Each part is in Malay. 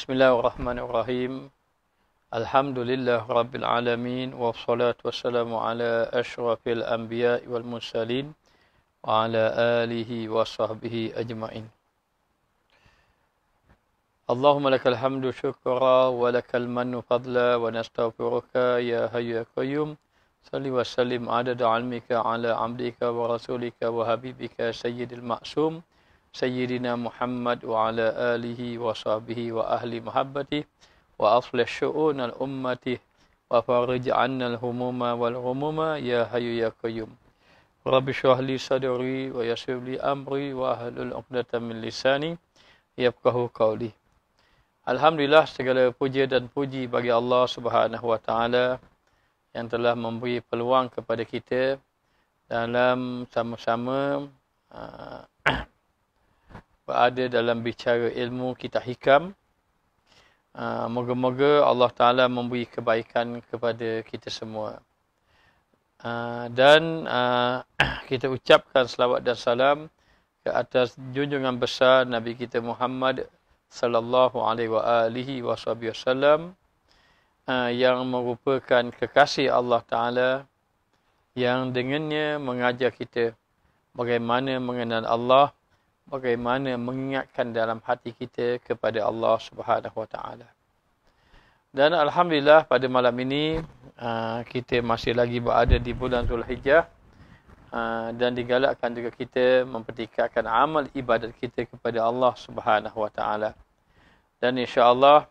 Bismillahirrahmanirrahim. Alhamdulillah Rabbil Alamin. Wassalatu wassalamu ala ashrafil anbiya wal mursalin. Wa ala alihi wa sahbihi ajma'in. Allahumma lakal hamdu syukra wa lakal mannu fadla wa nastaghfiruka ya hayyu ya qayyum. Salli wa sallim adada ilmika ala abdika wa rasulika wa habibika sayyidil ma'sum. Sayyidina Muhammad wa ala alihi wa sahbihi wa ahli mahabbati wa aslih syu'un al-ummati wa farij 'anna al-humuma wal ghumuma ya hayyu ya qayyum. Rabbi shrah li sadri wa yassir li amri wa ahlul 'uqdatam min lisani yafqahu qawli. Alhamdulillah, segala puja dan puji bagi Allah Subhanahu wa taala yang telah memberi peluang kepada kita dalam sama-sama berada dalam bicara ilmu kitab hikam. Moga-moga Allah Ta'ala memberi kebaikan kepada kita semua. Dan kita ucapkan selawat dan salam ke atas junjungan besar Nabi kita Muhammad sallallahu alaihi wasallam yang merupakan kekasih Allah Ta'ala yang dengannya mengajar kita bagaimana mengenal Allah, bagaimana mengingatkan dalam hati kita kepada Allah Subhanahu wa taala. Dan alhamdulillah pada malam ini kita masih lagi berada di bulan Zulhijjah dan digalakkan juga kita mempertikaikan amal ibadat kita kepada Allah Subhanahu wa taala. Dan insya-Allah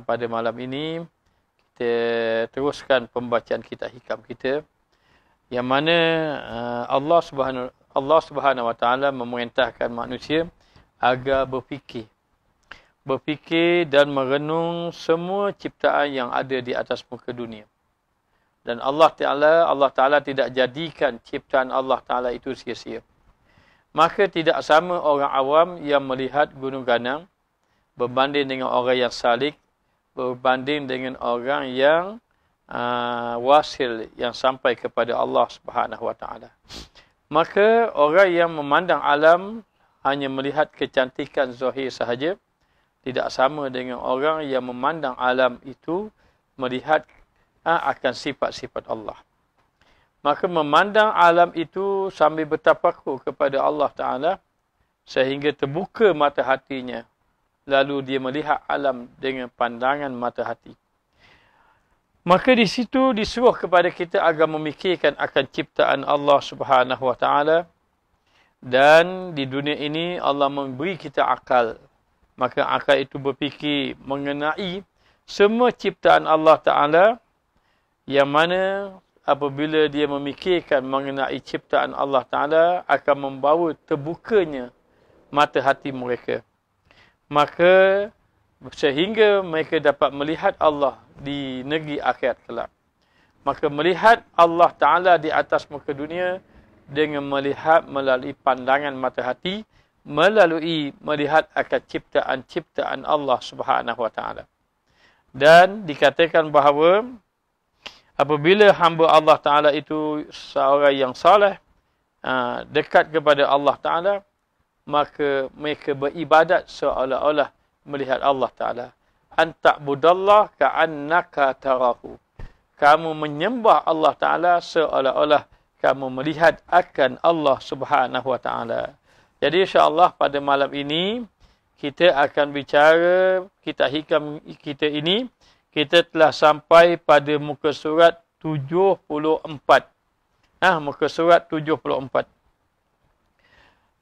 pada malam ini kita teruskan pembacaan kitab hikam kita yang mana Allah Subhanahu wa taala memerintahkan manusia agar berfikir dan merenung semua ciptaan yang ada di atas muka dunia. Dan Allah Taala tidak jadikan ciptaan Allah Taala itu sia-sia. Maka tidak sama orang awam yang melihat gunung ganang berbanding dengan orang yang salik, berbanding dengan orang yang wasil yang sampai kepada Allah Subhanahu wa taala. Maka orang yang memandang alam hanya melihat kecantikan zahir sahaja, tidak sama dengan orang yang memandang alam itu melihat akan sifat-sifat Allah. Maka memandang alam itu sambil bertafakur kepada Allah Ta'ala sehingga terbuka mata hatinya. Lalu dia melihat alam dengan pandangan mata hati. Maka di situ disuruh kepada kita agar memikirkan akan ciptaan Allah Subhanahu wa taala. Dan di dunia ini Allah memberi kita akal. Maka akal itu berfikir mengenai semua ciptaan Allah Taala, yang mana apabila dia memikirkan mengenai ciptaan Allah Taala akan membawa terbukanya mata hati mereka. Maka sehingga mereka dapat melihat Allah di negeri akhirat kelak. Maka melihat Allah Ta'ala di atas muka dunia dengan melihat melalui pandangan mata hati, melalui melihat akan ciptaan-ciptaan Allah Subhanahu wa taala. Dan dikatakan bahawa apabila hamba Allah Ta'ala itu seorang yang saleh, dekat kepada Allah Ta'ala, maka mereka beribadat seolah-olah melihat Allah Ta'ala. Anta'budallah ka'annaka tarahu. Kamu menyembah Allah Ta'ala seolah-olah kamu melihat akan Allah Subhanahu wa taala. Jadi insya-Allah pada malam ini kita akan bicara kitab hikam kita ini. Kita telah sampai pada muka surat 74. Muka surat 74.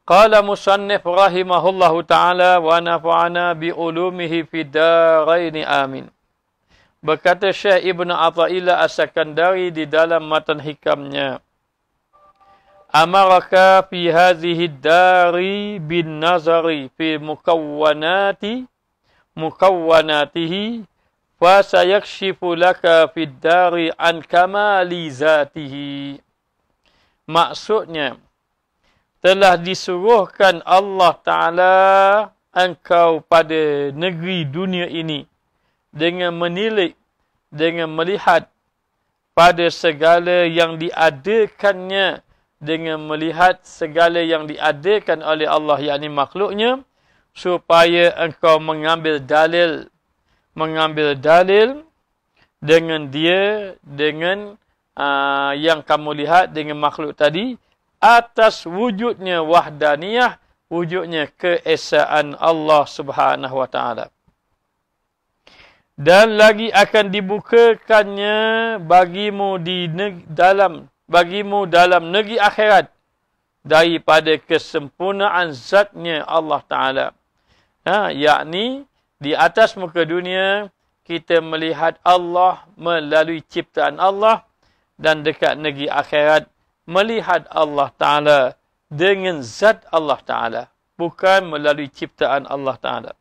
Qala musannif rahimahullahu ta'ala wa nafa'ana bi ulumihi fid darain amin. Berkata Syekh Ibn Athaillah As-Sakandari di dalam matan hikamnya, amaraka fi hadhihi dari bin nazari fi mukawwanatihi fa sayakshifu laka fid dari an kamali zatihi. Maksudnya, telah disuruhkan Allah Ta'ala engkau pada negeri dunia ini dengan menilik, dengan melihat pada segala yang dengan melihat segala yang diadakan oleh Allah, yakni makhluknya, supaya engkau mengambil dalil dengan yang kamu lihat dengan makhluk tadi atas wujudnya wahdaniyah, wujudnya keesaan Allah Subhanahu wa taala. Dan lagi akan dibukakannya bagimu dalam negeri akhirat daripada kesempurnaan zatnya Allah Ta'ala. Yakni di atas muka dunia kita melihat Allah melalui ciptaan Allah, dan dekat negeri akhirat melihat Allah Ta'ala dengan zat Allah Ta'ala, bukan melalui ciptaan Allah Ta'ala.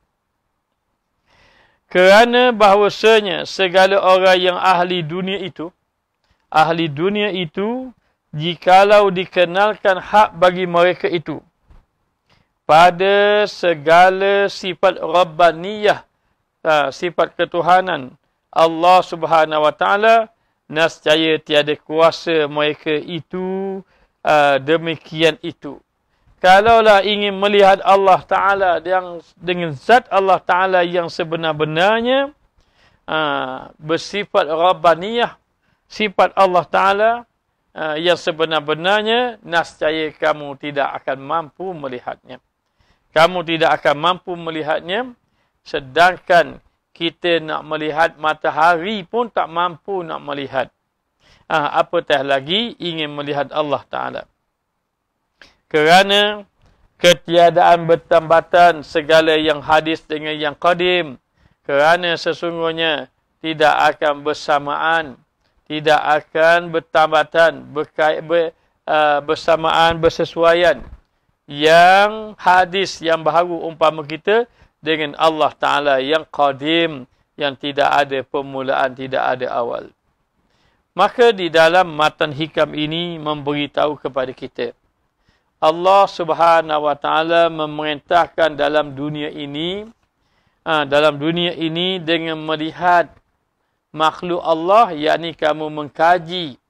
Kerana bahawasanya segala orang yang ahli dunia itu, jikalau dikenalkan hak bagi mereka itu pada segala sifat Rabbaniyah, sifat ketuhanan Allah Subhanahu wa taala, nescaya tiada kuasa mereka itu demikian itu. Kalaulah ingin melihat Allah Ta'ala yang dengan zat Allah Ta'ala yang sebenar-benarnya, bersifat Rabbaniyah, sifat Allah Ta'ala yang sebenar-benarnya, nescaya kamu tidak akan mampu melihatnya. Kamu tidak akan mampu melihatnya, sedangkan kita nak melihat matahari pun tak mampu nak melihat. Apatah lagi ingin melihat Allah Ta'ala. Kerana ketiadaan bertambatan segala yang hadis dengan yang qadim. Kerana sesungguhnya tidak akan bersamaan, tidak akan bertambatan, bersamaan, bersesuaian. Yang hadis yang baharu umpama kita dengan Allah Ta'ala yang qadim, yang tidak ada permulaan, tidak ada awal. Maka di dalam matan hikam ini memberitahu kepada kita, Allah Subhanahu wa taala memerintahkan dalam dunia ini dengan melihat makhluk Allah, yakni kamu mengkaji,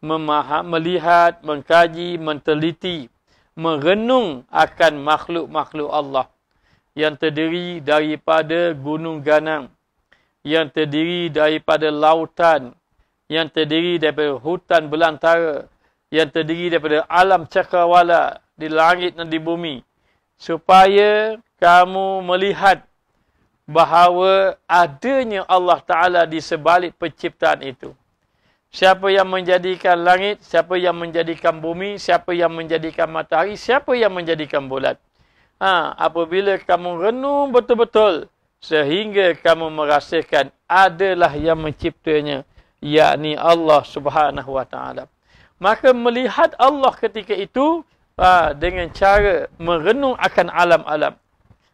melihat, mengkaji, menteliti, merenung akan makhluk-makhluk Allah yang terdiri daripada gunung ganang, yang terdiri daripada lautan, yang terdiri daripada hutan belantara, yang terdiri daripada alam cakrawala di langit dan di bumi, supaya kamu melihat bahawa adanya Allah Ta'ala di sebalik penciptaan itu. Siapa yang menjadikan langit, siapa yang menjadikan bumi, siapa yang menjadikan matahari, siapa yang menjadikan bulan. Apabila kamu renung betul-betul, sehingga kamu merasakan adalah yang menciptanya, yakni Allah Subhanahu wa taala. Maka melihat Allah ketika itu dengan cara merenung akan alam-alam.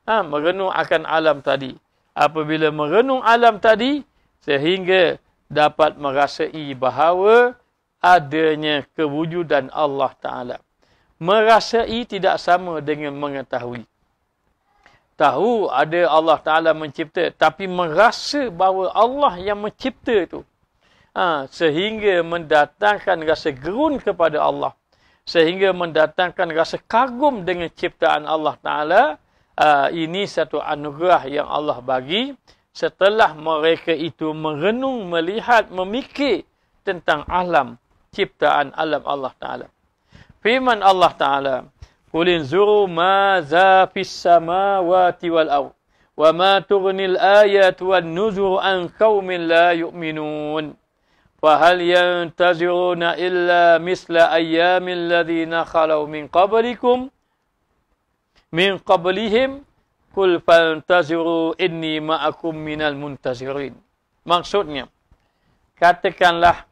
Merenung akan alam tadi. Apabila merenung alam tadi, sehingga dapat merasai bahawa adanya kewujudan Allah Ta'ala. Merasai tidak sama dengan mengetahui. Tahu ada Allah Ta'ala mencipta, tapi merasa bahawa Allah yang mencipta itu. Sehingga mendatangkan rasa gerun kepada Allah. Sehingga mendatangkan rasa kagum dengan ciptaan Allah Ta'ala. Ini satu anugerah yang Allah bagi setelah mereka itu merenung, melihat, memikir tentang alam, ciptaan alam Allah Ta'ala. Firman Allah Ta'ala, Qul inzuru ma za fis samawati wal ardh wa ma tughnil ayatu wan nuzuru an qaumin la yu'minun. فَهَلْ يَنْتَظِرُونَ إِلَّا مِثْلَ أَيَّامِ الَّذِينَ خَلَوْا مِنْ قَبْلِهِمْ قُلْ فَانْتَظِرُوا إِنِّي مَعَكُمْ مِنَ الْمُنْتَظِرِينَ. Maksudnya, katakanlah,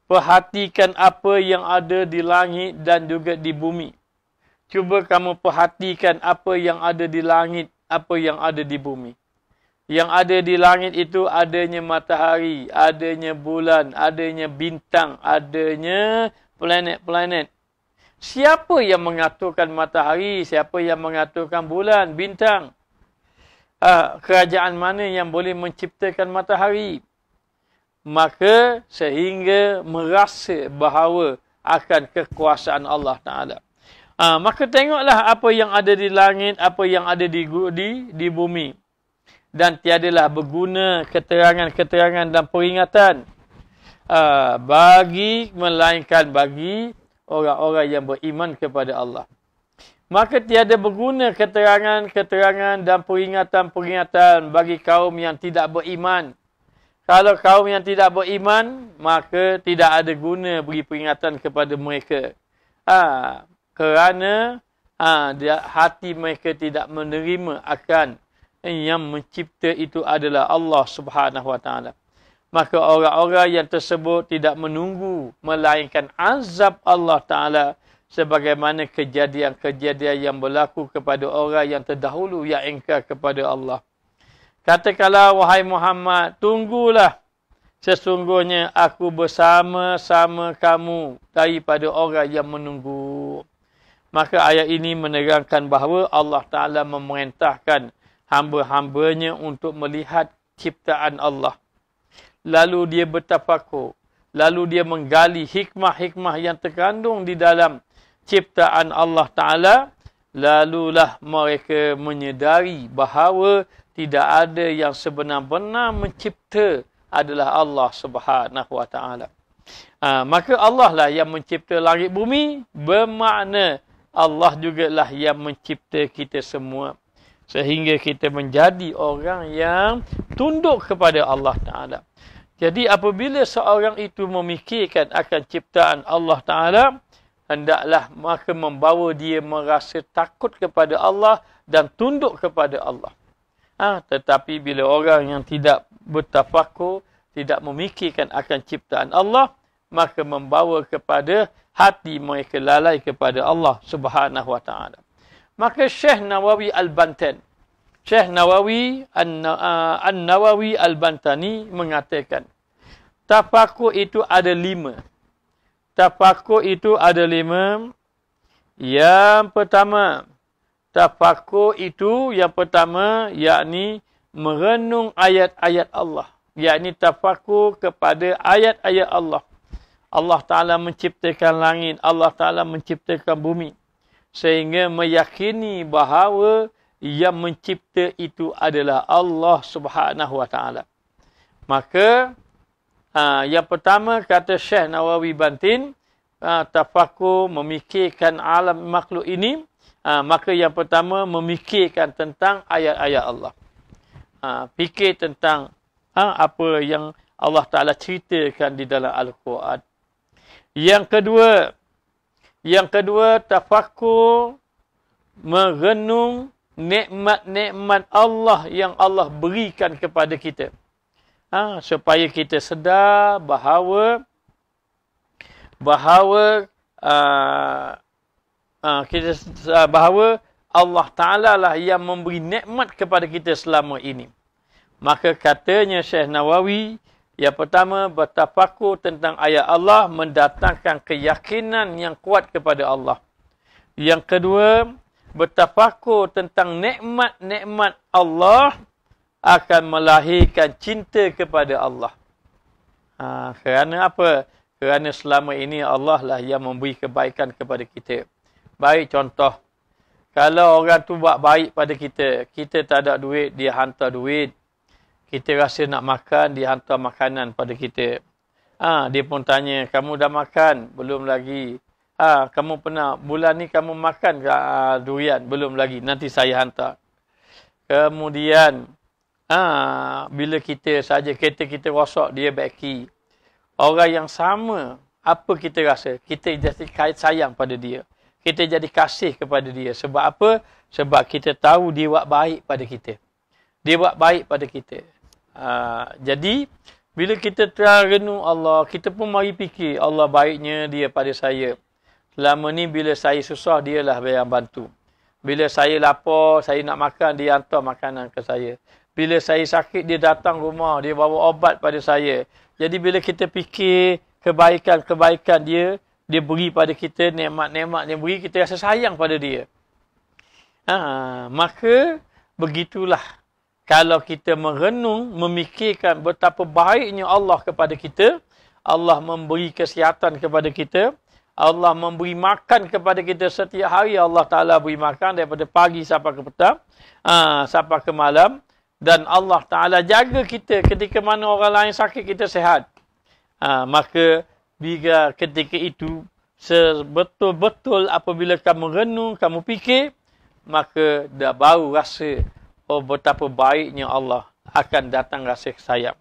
perhatikan apa yang ada di langit dan juga di bumi. Cuba kamu perhatikan apa yang ada di langit, apa yang ada di bumi. Yang ada di langit itu adanya matahari, adanya bulan, adanya bintang, adanya planet-planet. Siapa yang mengaturkan matahari? Siapa yang mengaturkan bulan, bintang? Kerajaan mana yang boleh menciptakan matahari? Maka sehingga merasa bahawa akan kekuasaan Allah Ta'ala. Maka tengoklah apa yang ada di langit, apa yang ada di bumi. Dan tiadalah berguna keterangan-keterangan dan peringatan melainkan bagi orang-orang yang beriman kepada Allah. Maka tiada berguna keterangan-keterangan dan peringatan-peringatan bagi kaum yang tidak beriman. Kalau kaum yang tidak beriman, maka tidak ada guna beri peringatan kepada mereka. Kerana hati mereka tidak menerima akan yang mencipta itu adalah Allah Subhanahu Wa Taala. Maka orang-orang yang tersebut tidak menunggu melainkan azab Allah Ta'ala sebagaimana kejadian-kejadian yang berlaku kepada orang yang terdahulu yang ingkar kepada Allah. Katakanlah, wahai Muhammad, tunggulah. Sesungguhnya aku bersama-sama kamu daripada orang yang menunggu. Maka ayat ini menerangkan bahawa Allah Ta'ala memerintahkan hamba-hambanya untuk melihat ciptaan Allah. Lalu dia bertafakur. Lalu dia menggali hikmah-hikmah yang terkandung di dalam ciptaan Allah Ta'ala. Lalulah mereka menyedari bahawa tidak ada yang sebenar-benar mencipta adalah Allah Subhanahu Wa Ta'ala. Maka Allah lah yang mencipta langit bumi. Bermakna Allah jugalah yang mencipta kita semua. Sehingga kita menjadi orang yang tunduk kepada Allah Ta'ala. Jadi apabila seorang itu memikirkan akan ciptaan Allah Ta'ala, hendaklah maka membawa dia merasa takut kepada Allah dan tunduk kepada Allah. Tetapi bila orang yang tidak bertafakur, tidak memikirkan akan ciptaan Allah, maka membawa kepada hati mereka lalai kepada Allah Subhanahu Wa Ta'ala. Maka Syekh Nawawi Al-Bantan, Syekh Nawawi An-Nawawi Al-Bantani mengatakan, tafakur itu ada 5. Tafakur itu ada 5. Yang pertama, tafakur itu yang pertama, yakni merenung ayat-ayat Allah. Yakni tafakur kepada ayat-ayat Allah. Allah Ta'ala menciptakan langit, Allah Ta'ala menciptakan bumi. Sehingga meyakini bahawa yang mencipta itu adalah Allah Subhanahu Wa Ta'ala. Maka yang pertama kata Syekh Nawawi Bantin, tafakur memikirkan alam makhluk ini, maka yang pertama memikirkan tentang ayat-ayat Allah. Fikir tentang apa yang Allah Ta'ala ceritakan di dalam Al-Quran. Yang kedua tafakur merenung nikmat-nikmat Allah yang Allah berikan kepada kita. Supaya kita sedar bahawa Allah Ta'ala lah yang memberi nikmat kepada kita selama ini. Maka katanya Syekh Nawawi, yang pertama bertafakur tentang ayat Allah mendatangkan keyakinan yang kuat kepada Allah. Yang kedua, bertafakur tentang nikmat-nikmat Allah akan melahirkan cinta kepada Allah. Kerana apa? Kerana selama ini Allah lah yang memberi kebaikan kepada kita. Baik contoh, kalau orang tu buat baik pada kita, kita tak ada duit, dia hantar duit. Kita rasa nak makan, dia hantar makanan pada kita. Dia pun tanya, kamu dah makan? Belum lagi. Kamu pernah, bulan ni kamu makan ke durian? Belum lagi, nanti saya hantar. Kemudian, bila kita saja kereta kita rosak, dia beki. Orang yang sama, apa kita rasa? Kita jadi kait sayang pada dia. Kita jadi kasih kepada dia. Sebab apa? Sebab kita tahu dia buat baik pada kita. Dia buat baik pada kita. Jadi, bila kita terenung Allah, kita pun mari fikir Allah baiknya dia pada saya. Selama ni bila saya susah, dialah yang bantu. Bila saya lapar, saya nak makan, dia hantar makanan ke saya. Bila saya sakit, dia datang rumah, dia bawa obat pada saya. Jadi bila kita fikir kebaikan-kebaikan dia beri pada kita, nikmat-nikmat dia beri, kita rasa sayang pada dia. Maka begitulah. Kalau kita merenung, memikirkan betapa baiknya Allah kepada kita, Allah memberi kesihatan kepada kita, Allah memberi makan kepada kita setiap hari. Allah Ta'ala beri makan daripada pagi sampai ke petang, sampai ke malam. Dan Allah Ta'ala jaga kita ketika mana orang lain sakit, kita sihat. Maka bila ketika itu, sebetul-betul apabila kamu renung, kamu fikir, maka dah baru rasa, oh betapa baiknya Allah akan datang rasa sayang.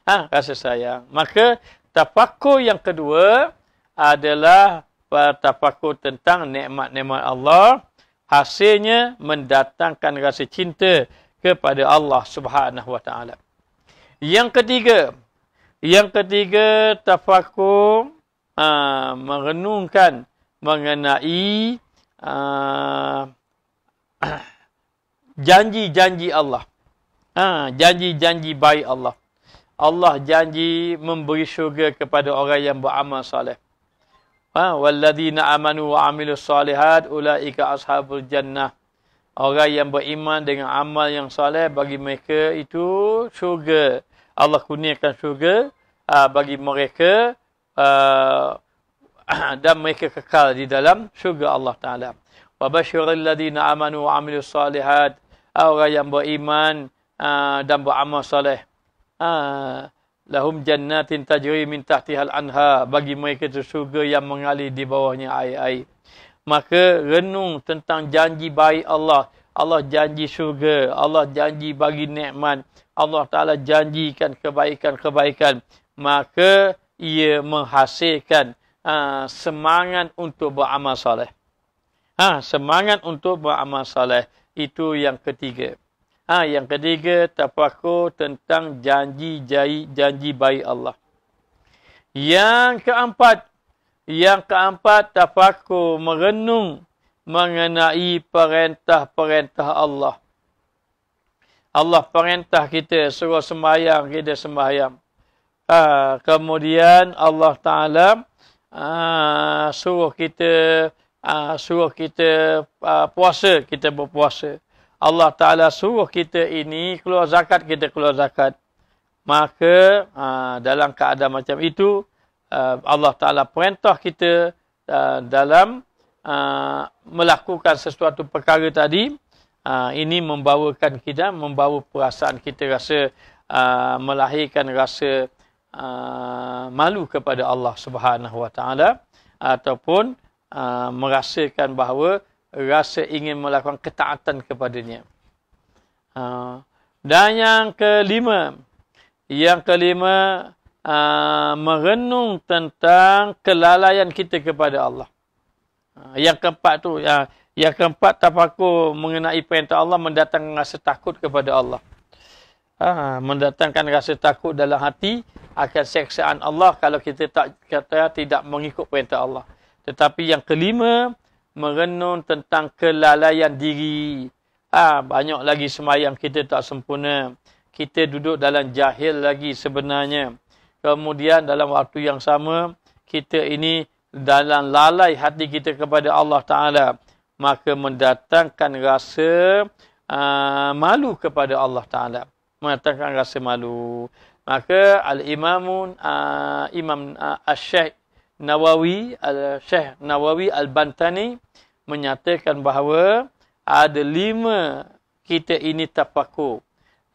Rasa sayang. Maka tafakur yang kedua adalah tafakur tentang nikmat-nikmat Allah. Hasilnya mendatangkan rasa cinta kepada Allah Subhanahu wa taala. Yang ketiga tafakur merenungkan mengenai janji-janji Allah. Janji-janji baik Allah. Allah janji memberi syurga kepada orang yang beramal soleh. Walladzina amanu wa amilus solihat ulaika ashabul jannah. Orang yang beriman dengan amal yang soleh, bagi mereka itu syurga. Allah kurniakan syurga bagi mereka dan mereka kekal di dalam syurga Allah Ta'ala. Wa basyiril ladzina amanu wa amilus solihat. Orang yang beriman dan beramal soleh. Lahum jannatin tajri min tahtihal anha. Bagi mereka itu syurga yang mengalir di bawahnya air-air. Maka renung tentang janji baik Allah. Allah janji syurga. Allah janji bagi nikmat. Allah Ta'ala janjikan kebaikan-kebaikan. Maka ia menghasilkan semangat untuk beramal soleh. Semangat untuk beramal soleh. Itu yang ketiga. Yang ketiga, tafakur tentang janji baik Allah. Yang keempat, tafakur merenung mengenai perintah-perintah Allah. Allah perintah kita suruh sembahyang, kita sembahyang. Kemudian Allah Ta'ala suruh kita puasa, kita berpuasa. Allah Ta'ala suruh kita ini keluar zakat, kita keluar zakat. Maka dalam keadaan macam itu, Allah Ta'ala perintah kita dalam melakukan sesuatu perkara tadi. Ini membawa perasaan kita rasa, melahirkan rasa malu kepada Allah Subhanahu Wa Ta'ala. Ataupun merasakan bahawa rasa ingin melakukan ketaatan kepadanya. Dan yang kelima, merenung tentang kelalaian kita kepada Allah. Yang keempat tafakur mengenai perintah Allah mendatangkan rasa takut kepada Allah. Mendatangkan rasa takut dalam hati akan seksaan Allah kalau kita tidak mengikut perintah Allah. Tetapi yang kelima, merenung tentang kelalaian diri. Banyak lagi sembahyang kita tak sempurna. Kita duduk dalam jahil lagi sebenarnya. Kemudian dalam waktu yang sama, kita ini dalam lalai hati kita kepada Allah Ta'ala. Maka mendatangkan rasa malu kepada Allah Ta'ala. Mendatangkan rasa malu. Maka Imam Syekh Nawawi Al-Bantani menyatakan bahawa ada 5 kita ini tafakur.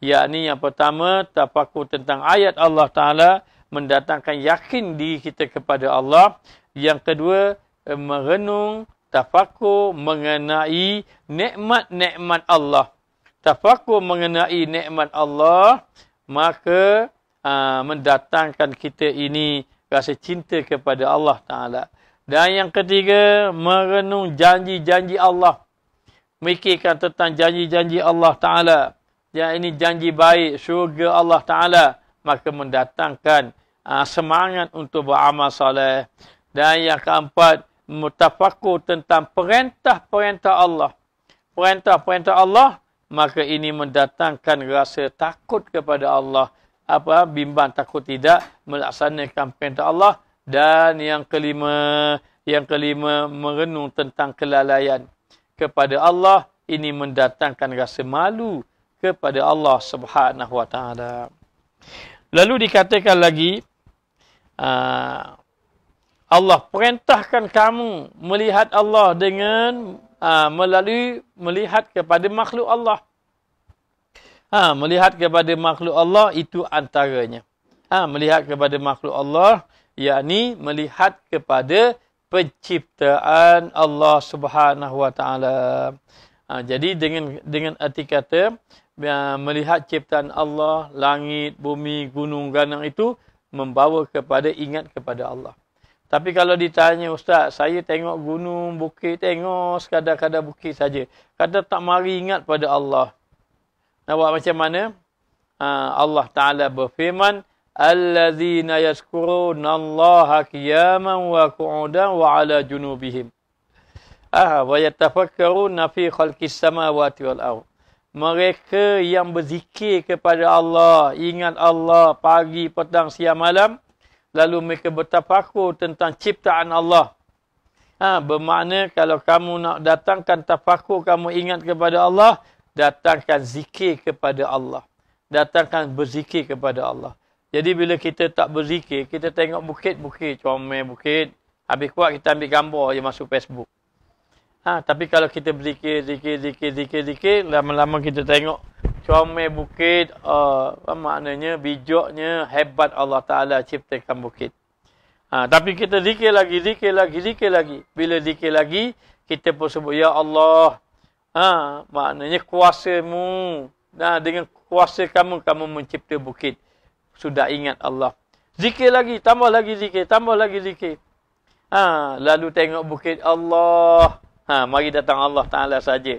Yakni yang pertama, tafakur tentang ayat Allah Ta'ala, mendatangkan yakin diri kita kepada Allah. Yang kedua, merenung, tafakur mengenai nikmat-nikmat Allah. Tafakur mengenai nikmat Allah, maka mendatangkan kita ini rasa cinta kepada Allah Ta'ala. Dan yang ketiga, merenung janji-janji Allah. Mikirkan tentang janji-janji Allah Ta'ala. Yang ini janji baik, syurga Allah Ta'ala. Maka mendatangkan semangat untuk beramal soleh. Dan yang keempat, tafakur tentang perintah-perintah Allah. Perintah-perintah Allah, maka ini mendatangkan rasa takut kepada Allah. Bimbang takut tidak melaksanakan perintah Allah. Dan yang kelima, merenung tentang kelalaian kepada Allah. Ini mendatangkan rasa malu kepada Allah Subhanahu Wa Taala. Lalu dikatakan lagi, Allah perintahkan kamu melihat Allah dengan melalui melihat kepada makhluk Allah. Melihat kepada makhluk Allah itu antaranya. Melihat kepada makhluk Allah, yakni melihat kepada penciptaan Allah Subhanahu Wa Taala. Jadi dengan arti kata melihat ciptaan Allah, langit, bumi, gunung, ganang itu membawa kepada ingat kepada Allah. Tapi kalau ditanya, Ustaz, saya tengok gunung, bukit, tengok sekadar-kadar bukit saja. Kata tak mari ingat pada Allah. Nak buat macam mana? Allah Ta'ala berfirman, Alladzina yazkurunallaha qiyaman wa qu'udan wa ala junubihim. Wa yatafakkaruna fi khalqis samawati wal ardh. Mereka yang berzikir kepada Allah, ingat Allah pagi, petang, siang, malam, lalu mereka bertafakur tentang ciptaan Allah. Bermakna kalau kamu nak datangkan tafakur, kamu ingat kepada Allah, datangkan zikir kepada Allah. Datangkan berzikir kepada Allah. Jadi bila kita tak berzikir, kita tengok bukit-bukit, comel bukit, habis kuat kita ambil gambar je masuk Facebook. Tapi kalau kita berzikir, zikir, lama-lama kita tengok comel bukit, maknanya bijaknya hebat Allah Ta'ala ciptakan bukit. Tapi kita zikir lagi. Bila zikir lagi, kita pun sebut, Ya Allah, maknanya kuasamu. Dengan kuasa kamu mencipta bukit. Sudah ingat Allah. Zikir lagi, tambah lagi zikir. Lalu tengok bukit Allah. Mari datang Allah Ta'ala saja.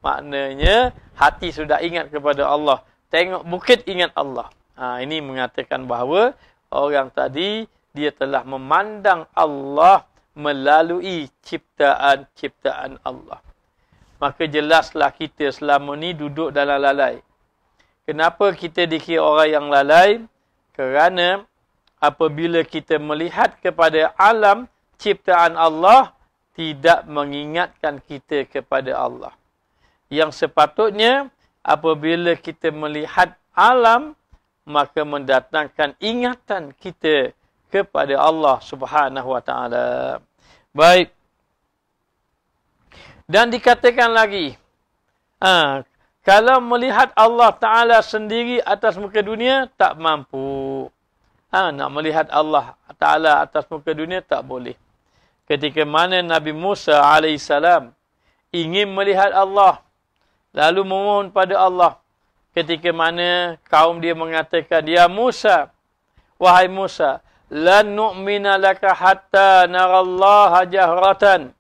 Maknanya hati sudah ingat kepada Allah. Tengok bukit ingat Allah. Ini mengatakan bahawa orang tadi dia telah memandang Allah melalui ciptaan Allah. Maka jelaslah kita selama ni duduk dalam lalai. Kenapa kita dikira orang yang lalai? Kerana apabila kita melihat kepada alam ciptaan Allah, tidak mengingatkan kita kepada Allah. Yang sepatutnya, apabila kita melihat alam, maka mendatangkan ingatan kita kepada Allah Subhanahu Wa Taala. Baik. Dan dikatakan lagi, kalau melihat Allah Ta'ala sendiri atas muka dunia, tak mampu. Nak melihat Allah Ta'ala atas muka dunia, tak boleh. Ketika mana Nabi Musa AS ingin melihat Allah, lalu memohon pada Allah. Ketika mana kaum dia mengatakan, Ya Musa, wahai Musa, lan nu'mina laka hatta narallaha jahratan.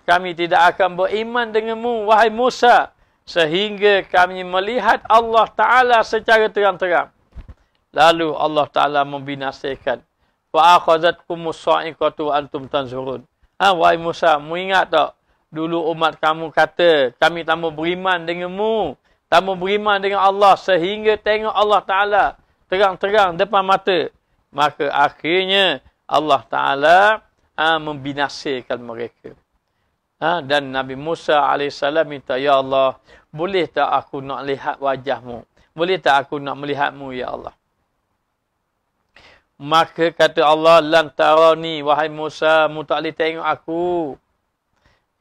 Kami tidak akan beriman denganmu, wahai Musa, sehingga kami melihat Allah Ta'ala secara terang-terang. Lalu Allah Ta'ala membinasakan. Fa'akhazatkumus sa'iqatu wa antum tanzurun. Wahai Musa, mu ingat tak? Dulu umat kamu kata, kami tak mau beriman denganmu. Tak mau beriman dengan Allah sehingga tengok Allah Ta'ala terang-terang depan mata. Maka akhirnya Allah Ta'ala membinasakan mereka. Dan Nabi Musa AS minta, Ya Allah, boleh tak aku nak lihat wajahmu? Boleh tak aku nak melihatmu, Ya Allah? Maka kata Allah, lan tarani, wahai Musa, mu tak boleh tengok aku.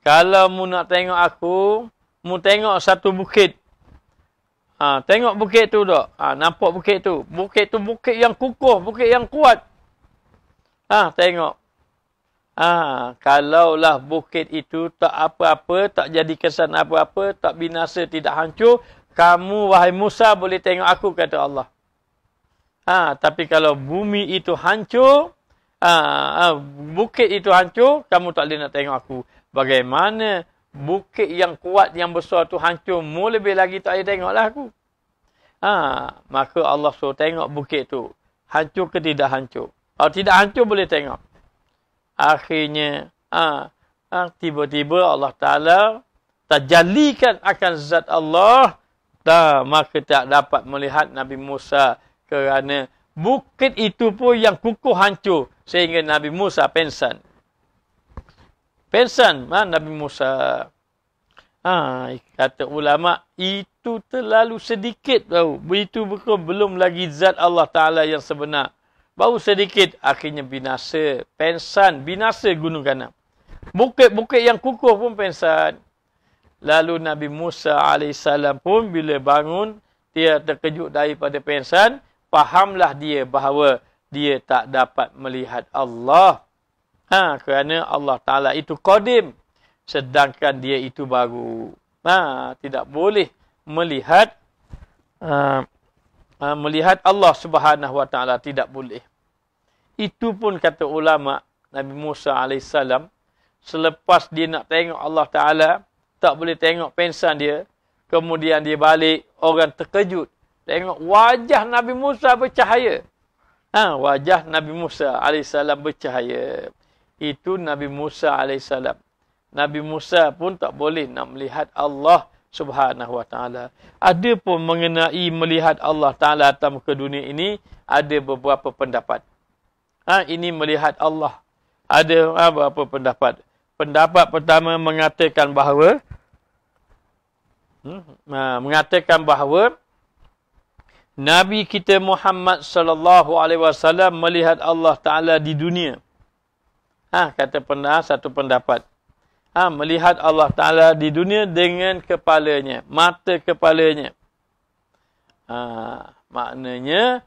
Kalau mu nak tengok aku, mu tengok satu bukit. Tengok bukit tu tak? Nampak bukit tu. Bukit tu bukit yang kukuh, bukit yang kuat. Tengok. Kalaulah bukit itu tak apa-apa, tak jadi kesan apa-apa, tak binasa, tidak hancur, kamu, wahai Musa, boleh tengok aku, kata Allah. Tapi kalau bumi itu hancur, bukit itu hancur, kamu tak boleh nak tengok aku. Bagaimana bukit yang kuat, yang besar tu hancur, mu lebih lagi tak boleh tengoklah aku. Maka Allah suruh tengok bukit tu. Hancur ke tidak hancur? Kalau tidak hancur, boleh tengok. Akhirnya, tiba-tiba Allah Ta'ala tajallikan akan zat Allah. Maka tak dapat melihat Nabi Musa. Kerana bukit itu pun yang kukuh hancur. Sehingga Nabi Musa pensan. Pensan Nabi Musa. Kata ulama, itu terlalu sedikit tahu. Itu belum lagi zat Allah Ta'ala yang sebenar. Baru sedikit, akhirnya binasa. Pensan, binasa gunung Kanam. Bukit-bukit yang kukuh pun pensan. Lalu Nabi Musa AS pun bila bangun, dia terkejut daripada pensan, fahamlah dia bahawa dia tak dapat melihat Allah. Kerana Allah Ta'ala itu qadim. Sedangkan dia itu baru. Tidak boleh melihat melihat Allah Subhanahu Wa Ta'ala. Tidak boleh. Itu pun kata ulama Nabi Musa AS, selepas dia nak tengok Allah Ta'ala, tak boleh tengok pensan dia. Kemudian dia balik, orang terkejut. Tengok wajah Nabi Musa bercahaya. Wajah Nabi Musa AS bercahaya. Itu Nabi Musa AS. Nabi Musa pun tak boleh nak melihat Allah Subhanahu Wa Ta'ala. Ada pun mengenai melihat Allah Ta'ala atas muka dunia ini, ada beberapa pendapat. Ini melihat Allah. Ada beberapa pendapat. Pendapat pertama mengatakan bahawa Nabi kita Muhammad sallallahu alaihi wasallam melihat Allah Taala di dunia. Kata satu pendapat. Melihat Allah Taala di dunia dengan kepalanya, mata kepalanya. Maknanya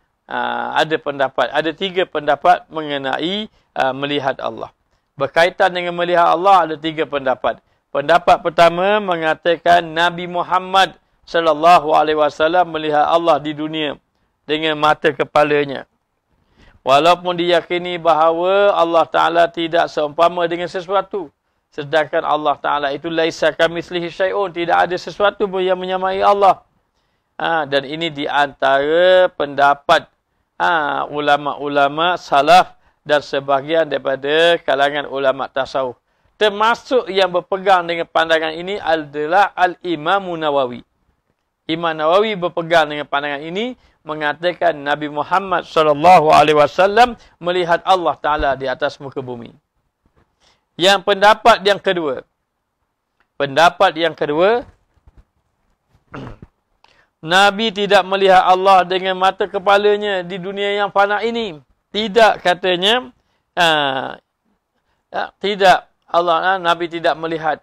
ada pendapat, ada 3 pendapat mengenai melihat Allah. Berkaitan dengan melihat Allah ada 3 pendapat. Pendapat pertama mengatakan Nabi Muhammad sallallahu alaihi wasallam melihat Allah di dunia dengan mata kepalanya. Walaupun diyakini bahawa Allah Taala tidak seumpama dengan sesuatu. Sedangkan Allah Taala itu laisa kamitslihi syai'un, tidak ada sesuatu pun yang menyamai Allah. Dan ini di antara pendapat ulama-ulama salaf dan sebahagian daripada kalangan ulama tasawuf. Termasuk yang berpegang dengan pandangan ini adalah Al-Imam Nawawi. Imam Nawawi berpegang dengan pandangan ini, mengatakan Nabi Muhammad SAW melihat Allah Ta'ala di atas muka bumi. Yang pendapat yang kedua, Nabi tidak melihat Allah dengan mata kepalanya di dunia yang fana ini. Tidak, katanya. Tidak. Nabi tidak melihat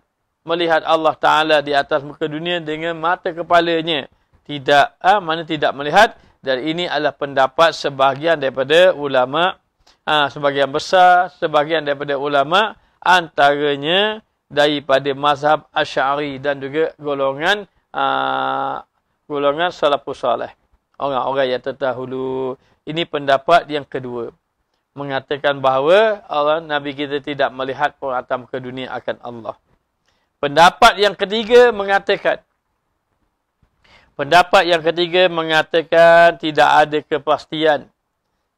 Allah Ta'ala di atas muka dunia dengan mata kepalanya. Tidak. Mana tidak melihat. Dan ini adalah pendapat sebahagian daripada ulama. Sebahagian besar. Sebahagian daripada ulama. Antaranya daripada mazhab Asy'ari dan juga golongan salafus salih. Orang-orang yang terdahulu. Ini pendapat yang kedua. Mengatakan bahawa Nabi kita tidak melihat pun atas muka dunia akan Allah. Pendapat yang ketiga mengatakan tidak ada kepastian.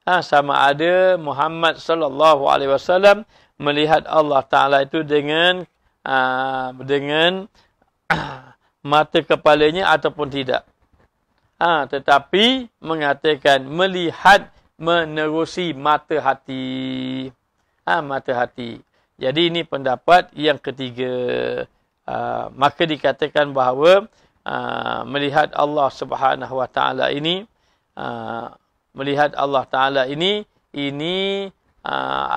Sama ada Muhammad sallallahu alaihi wasallam melihat Allah Ta'ala itu dengan mata kepalanya ataupun tidak. Tetapi mengatakan melihat menerusi mata hati. Mata hati. Jadi ini pendapat yang ketiga. Maka dikatakan bahawa melihat Allah Subhanahu Wa Ta'ala ini, melihat Allah Ta'ala ini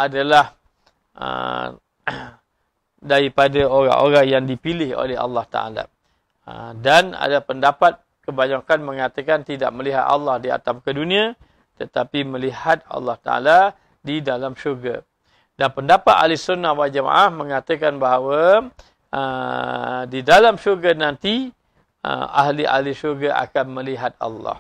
adalah daripada orang-orang yang dipilih oleh Allah Ta'ala. Dan ada pendapat kebanyakan mengatakan tidak melihat Allah di atas muka dunia, tetapi melihat Allah Ta'ala di dalam syurga. Dan pendapat Ahli Sunnah wal Jamaah mengatakan bahawa di dalam syurga nanti ahli-ahli syurga akan melihat Allah.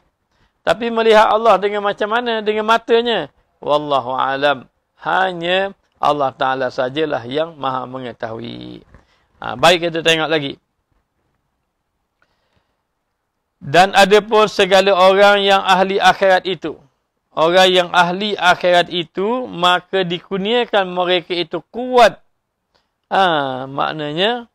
Tapi melihat Allah dengan macam mana? Dengan matanya? Wallahu alam. Hanya Allah Ta'ala sajalah yang maha mengetahui. Baik, kita tengok lagi. Dan ada pun segala orang yang ahli akhirat itu. Orang yang ahli akhirat itu, maka dikurniakan mereka itu kuat. Maknanya,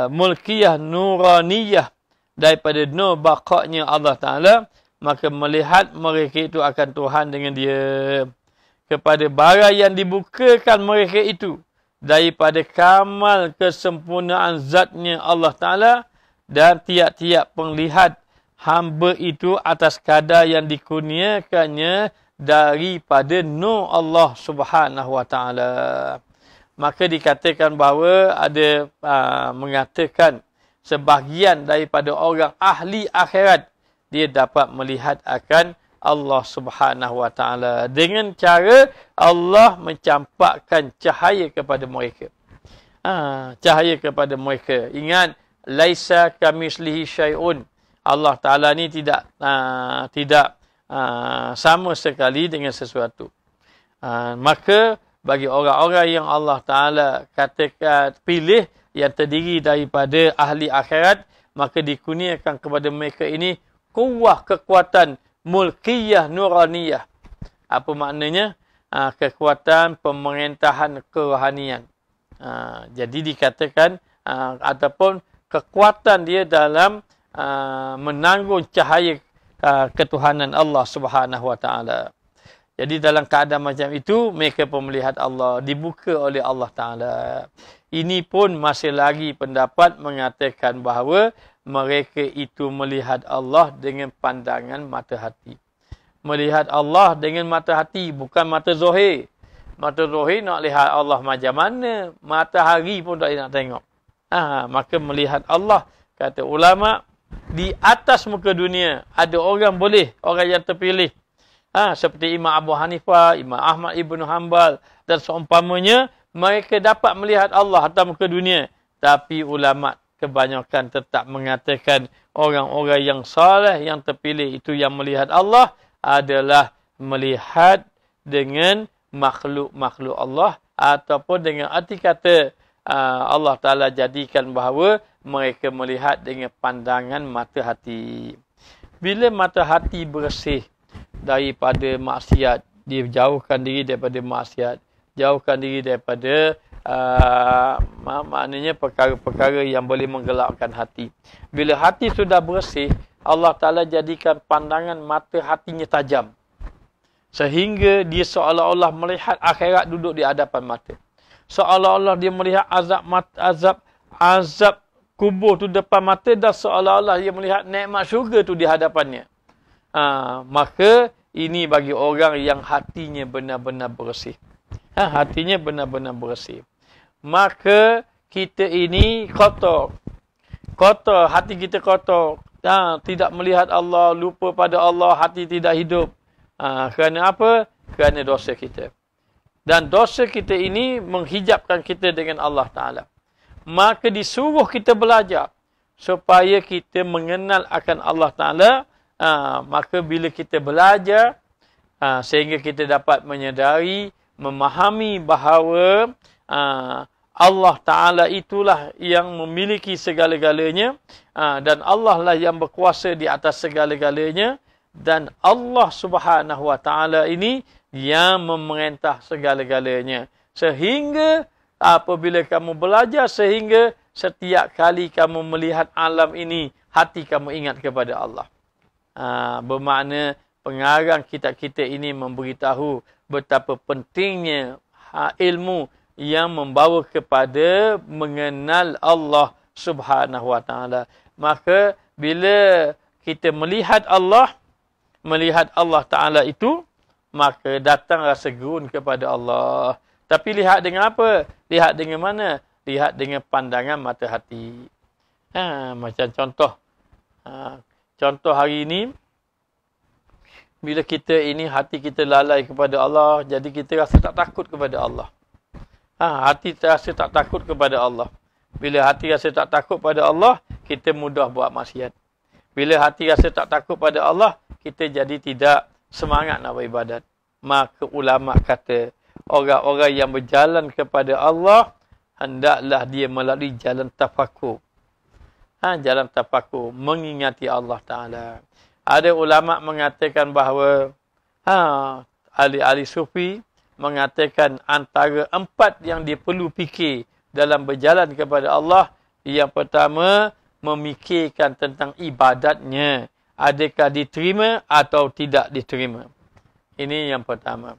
mulkiyah nuraniyah. Daripada nur baqa'nya Allah Ta'ala. Maka melihat mereka itu akan Tuhan dengan dia. Kepada bara yang dibukakan mereka itu. Daripada kamal kesempurnaan zatnya Allah Ta'ala. Dan tiap-tiap penglihat hamba itu atas kadar yang dikurniakannya daripada nur Allah Subhanahu wa taala. Maka dikatakan bahawa ada mengatakan sebahagian daripada orang ahli akhirat dia dapat melihat akan Allah Subhanahu wa taala dengan cara Allah mencampakkan cahaya kepada mereka. Cahaya kepada mereka. Ingat, laisa kamislihi syai'un. Allah Taala ni tidak sama sekali dengan sesuatu. Maka bagi orang-orang yang Allah Taala katakan pilih yang terdiri daripada ahli akhirat, maka dikurniakan kepada mereka ini kuwah kekuatan mulkiyah nuraniyah. Apa maknanya? Kekuatan pemerintahan kerohanian. Jadi dikatakan ataupun kekuatan dia dalam menanggung cahaya ketuhanan Allah Subhanahu wa taala. Jadi dalam keadaan macam itu mereka pun melihat Allah, dibuka oleh Allah Taala. Ini pun masih lagi pendapat mengatakan bahawa mereka itu melihat Allah dengan pandangan mata hati. Melihat Allah dengan mata hati, bukan mata zahir. Mata zahir nak lihat Allah macam mana, matahari pun tak nak tengok. Maka melihat Allah, kata ulama, di atas muka dunia ada orang boleh, orang yang terpilih. Seperti Imam Abu Hanifah, Imam Ahmad Ibn Hanbal dan seumpamanya, mereka dapat melihat Allah atas muka dunia. Tapi ulama kebanyakan tetap mengatakan orang-orang yang saleh, yang terpilih itu yang melihat Allah adalah melihat dengan makhluk-makhluk Allah, ataupun dengan arti kata Allah Ta'ala jadikan bahawa mereka melihat dengan pandangan mata hati. Bila mata hati bersih daripada maksiat, dia jauhkan diri daripada maksiat, jauhkan diri daripada maknanya perkara-perkara yang boleh menggelapkan hati. Bila hati sudah bersih, Allah Ta'ala jadikan pandangan mata hatinya tajam. Sehingga dia seolah-olah melihat akhirat duduk di hadapan mata. Seolah-olah dia melihat azab kubur tu depan mata, dan seolah-olah dia melihat nikmat syurga tu di hadapannya. Maka ini bagi orang yang hatinya benar-benar bersih. Hatinya benar-benar bersih. Maka kita ini kotor. Kotor, hati kita kotor. Tidak melihat Allah, lupa pada Allah, hati tidak hidup. Kerana apa? Kerana dosa kita. Dan dosa kita ini menghijabkan kita dengan Allah Ta'ala. Maka disuruh kita belajar supaya kita mengenal akan Allah Ta'ala. Maka bila kita belajar, sehingga kita dapat menyedari, memahami bahawa Allah Ta'ala itulah yang memiliki segala-galanya, dan Allah lah yang berkuasa di atas segala-galanya, dan Allah Subhanahu wa Ta'ala ini yang memerintah segala-galanya. Sehingga apabila kamu belajar, sehingga setiap kali kamu melihat alam ini, hati kamu ingat kepada Allah. Bermakna pengarang kitab kita ini memberitahu betapa pentingnya ilmu yang membawa kepada mengenal Allah Subhanahu wa Ta'ala. Maka bila kita melihat Allah Ta'ala itu, maka datang rasa gerun kepada Allah. Tapi lihat dengan apa? Lihat dengan mana? Lihat dengan pandangan mata hati. Macam contoh. Contoh hari ini, bila kita ini hati kita lalai kepada Allah, jadi kita rasa tak takut kepada Allah. Hati rasa tak takut kepada Allah. Bila hati rasa tak takut pada Allah, kita mudah buat maksiat. Bila hati rasa tak takut pada Allah, kita jadi tidak semangat nak beribadat. Maka ulama kata, orang-orang yang berjalan kepada Allah, hendaklah dia melalui jalan tafakur. Jalan tafakur, mengingati Allah Ta'ala. Ada ulama mengatakan bahawa ahli-ahli sufi mengatakan antara 4 yang dia perlu fikir dalam berjalan kepada Allah. Yang pertama, memikirkan tentang ibadatnya. Adakah diterima atau tidak diterima. Ini yang pertama.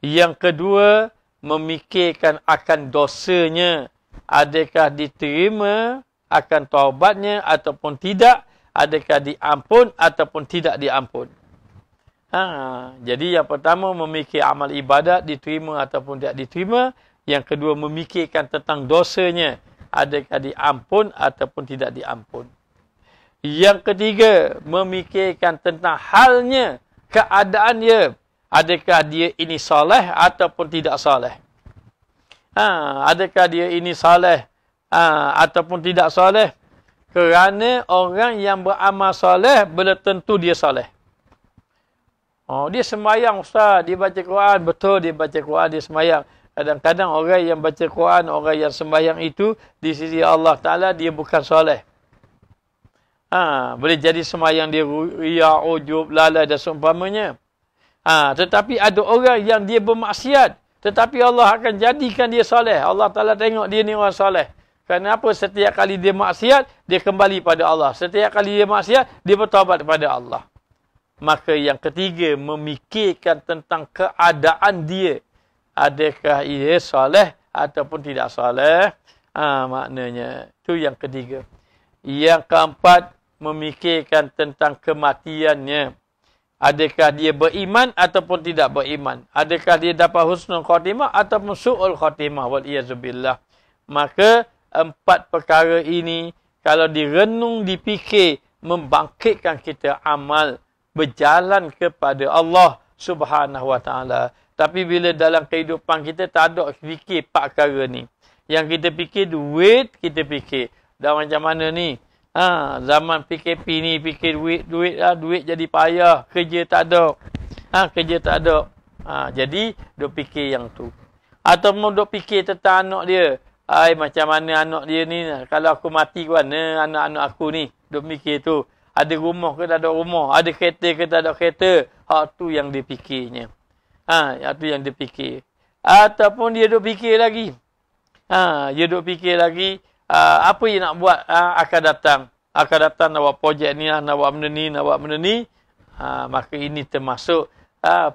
Yang kedua, memikirkan akan dosanya. Adakah diterima akan taubatnya ataupun tidak. Adakah diampun ataupun tidak diampun. Jadi yang pertama memikir amal ibadat diterima ataupun tidak diterima. Yang kedua memikirkan tentang dosanya. Adakah diampun ataupun tidak diampun. Yang ketiga memikirkan tentang halnya, keadaan dia. Adakah dia ini soleh ataupun tidak soleh. Adakah dia ini soleh ataupun tidak soleh. Kerana orang yang beramal soleh belum tentu dia soleh. Dia sembahyang Ustaz, dia baca Quran, betul dia baca Quran, dia sembahyang. Kadang-kadang orang yang baca Quran, orang yang sembahyang itu di sisi Allah Ta'ala dia bukan soleh. Boleh jadi sembahyang dia riya, ujub, lalai dan seumpamanya. Tetapi ada orang yang dia bermaksiat, tetapi Allah akan jadikan dia soleh. Allah Ta'ala tengok dia ni orang soleh. Kenapa? Setiap kali dia maksiat, dia kembali pada Allah. Setiap kali dia maksiat, dia bertaubat kepada Allah. Maka yang ketiga, memikirkan tentang keadaan dia. Adakah ia soleh ataupun tidak soleh. Maknanya, itu yang ketiga. Yang keempat, memikirkan tentang kematiannya. Adakah dia beriman ataupun tidak beriman. Adakah dia dapat husnul khatimah ataupun su'ul khatimah. Wal'iyazubillah. Maka, empat perkara ini, kalau direnung, dipikir, membangkitkan kita amal, berjalan kepada Allah Subhanahu Wa Taala. Tapi bila dalam kehidupan kita tak ada fikir empat perkara ni. Yang kita fikir duit, kita fikir. Dah macam mana ni? Zaman PKP ni fikir duit jadi payah, kerja tak ada. Kerja tak ada. Jadi duk fikir yang tu. Ataupun duk fikir tentang anak dia. Macam mana anak dia ni, kalau aku mati ke mana anak-anak aku ni. Duk fikir tu. Ada rumah ke tak ada rumah? Ada kereta ke tak ada kereta? Tu yang dia fikirnya. Itu yang dia fikir. Ataupun dia duk fikir lagi. Dia duk fikir lagi. Apa yang nak buat akan datang. Akan datang nak buat projek ni, nak buat benda ni, nak buat benda ni. Maka ini termasuk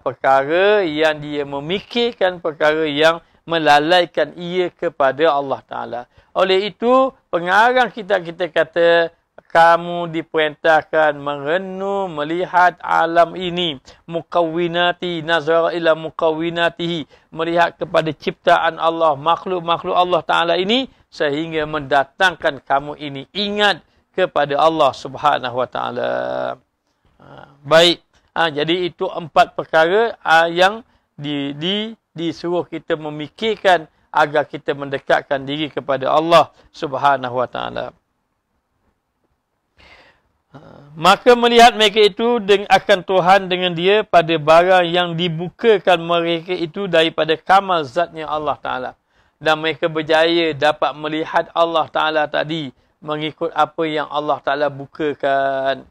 perkara yang dia memikirkan, perkara yang melalaikan ia kepada Allah Ta'ala. Oleh itu, pengarang kita kata, kamu diperintahkan merenung, melihat alam ini. Mukawwinati, nazara ila mukawwinatihi. Melihat kepada ciptaan Allah, makhluk-makhluk Allah Ta'ala ini. Sehingga mendatangkan kamu ini ingat kepada Allah Subhanahu Wa Ta'ala. Baik. Jadi itu empat perkara yang disuruh kita memikirkan agar kita mendekatkan diri kepada Allah Subhanahu Wa Ta'ala. Maka melihat mereka itu akan Tuhan dengan dia pada barang yang dibukakan mereka itu daripada kamal zatnya Allah Ta'ala. Dan mereka berjaya dapat melihat Allah Ta'ala tadi mengikut apa yang Allah Ta'ala bukakan.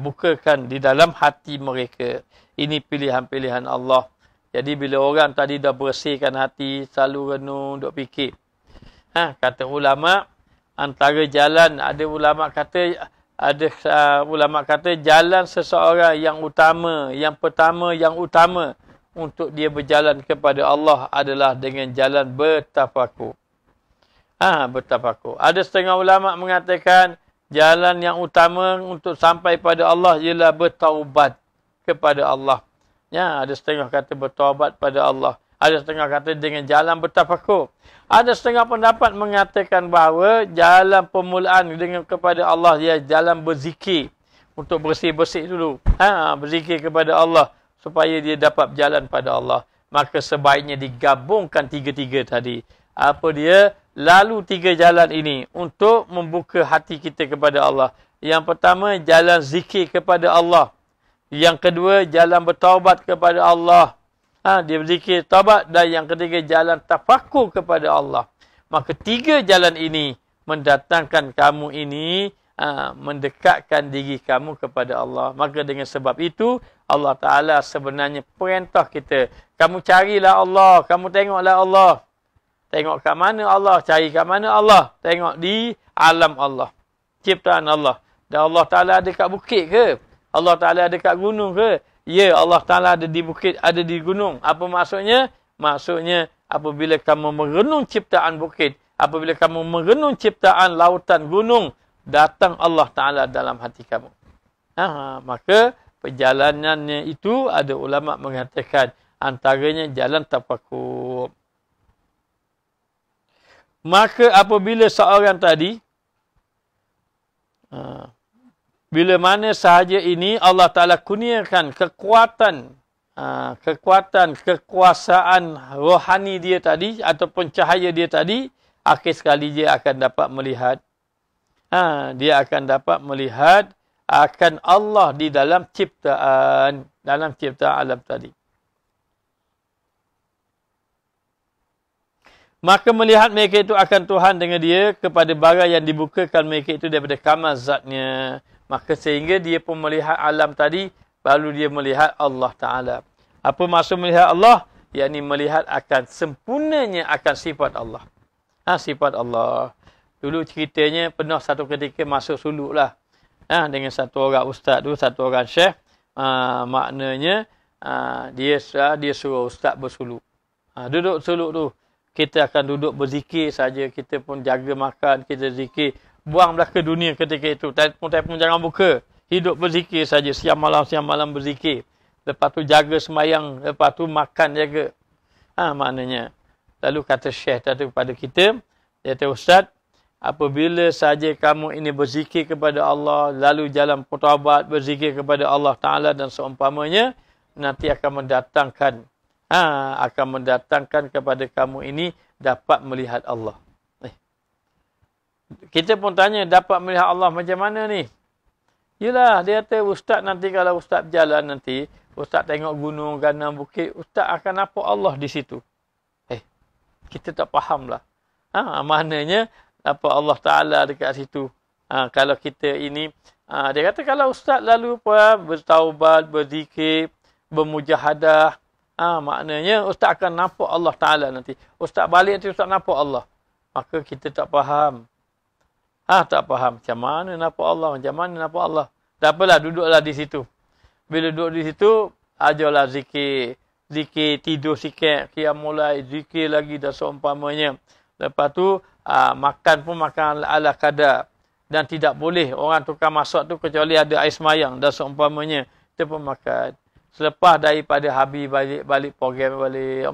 Bukakan di dalam hati mereka. Ini pilihan-pilihan Allah. Jadi bila orang tadi dah bersihkan hati, selalu renung, duk fikir. Kata ulama, antara jalan, ada ulama kata jalan seseorang yang utama, yang pertama, yang utama untuk dia berjalan kepada Allah adalah dengan jalan bertafakur. Bertafakur. Ada setengah ulama mengatakan jalan yang utama untuk sampai pada Allah ialah bertaubat kepada Allah. Ada setengah kata bertaubat pada Allah. Ada setengah kata dengan jalan bertafakur. Ada setengah pendapat mengatakan bahawa jalan permulaan dengan kepada Allah ia jalan berzikir. Untuk bersih-bersih dulu. Berzikir kepada Allah supaya dia dapat jalan pada Allah. Maka sebaiknya digabungkan tiga-tiga tadi. Apa dia? Lalu tiga jalan ini untuk membuka hati kita kepada Allah. Yang pertama, jalan zikir kepada Allah. Yang kedua, jalan bertaubat kepada Allah. Dia berzikir, taubat. Dan yang ketiga, jalan tafakur kepada Allah. Maka tiga jalan ini mendatangkan kamu ini, mendekatkan diri kamu kepada Allah. Maka dengan sebab itu, Allah Ta'ala sebenarnya perintah kita. Kamu carilah Allah, kamu tengoklah Allah. Tengok kat mana Allah, cari kat mana Allah. Tengok di alam Allah. Ciptaan Allah. Dan Allah Ta'ala ada kat bukit ke? Allah Ta'ala ada kat gunung ke? Ya, Allah Ta'ala ada di bukit, ada di gunung. Apa maksudnya? Maksudnya, apabila kamu merenung ciptaan bukit, apabila kamu merenung ciptaan lautan gunung, datang Allah Ta'ala dalam hati kamu. Maka, perjalanannya itu ada ulama mengatakan antaranya jalan tafakkur. Maka apabila seorang tadi bila mana sahaja ini Allah Ta'ala kurniakan kekuasaan rohani dia tadi ataupun cahaya dia tadi, akhir sekali dia akan dapat melihat. Dia akan dapat melihat akan Allah di dalam ciptaan alam tadi. Maka melihat mereka itu akan Tuhan dengan dia kepada barang yang dibukakan mereka itu daripada kamal zatnya. Maka sehingga dia pun melihat alam tadi, baru dia melihat Allah Ta'ala. Apa maksud melihat Allah? Yakni melihat akan sempurnanya akan sifat Allah. Sifat Allah. Dulu ceritanya pernah satu ketika masuk suluk lah. Dengan satu orang ustaz tu, satu orang syekh. Maknanya dia suruh ustaz bersuluk. Duduk suluk tu. Kita akan duduk berzikir saja. Kita pun jaga makan, kita zikir. Buang belaka dunia ketika itu. Telefon jangan buka. Hidup berzikir saja. Siang malam berzikir. Lepas tu jaga semayang. Lepas tu makan jaga. Maknanya. Lalu kata syekh tadi kepada kita. Dia kata, Ustaz, apabila saja kamu ini berzikir kepada Allah. Lalu jalan bertaubat, berzikir kepada Allah Ta'ala dan seumpamanya. Nanti akan mendatangkan kepada kamu ini dapat melihat Allah. Kita pun tanya, dapat melihat Allah macam mana ni? Yelah, dia kata, Ustaz nanti kalau Ustaz berjalan nanti, Ustaz tengok gunung, ganam, bukit, Ustaz akan nampak Allah di situ. Kita tak faham lah. Maknanya, nampak Allah Ta'ala dekat situ. Kalau kita ini, dia kata kalau Ustaz lalu bertaubat, berzikir, bermujahadah, maknanya Ustaz akan nampak Allah Ta'ala nanti. Ustaz balik nanti Ustaz nampak Allah. Maka kita tak faham. Tak faham. Macam mana nampak Allah? Macam mana nampak Allah? Tak apalah, duduklah di situ. Bila duduk di situ, ajarlah zikir. Zikir, tidur sikit. Mulai zikir lagi dan seumpamanya. Lepas tu, makan pun makan ala kadar. Dan tidak boleh orang tukar masak tu kecuali ada air semayang dan seumpamanya. Kita pun makan. Selepas daripada habis balik program balik.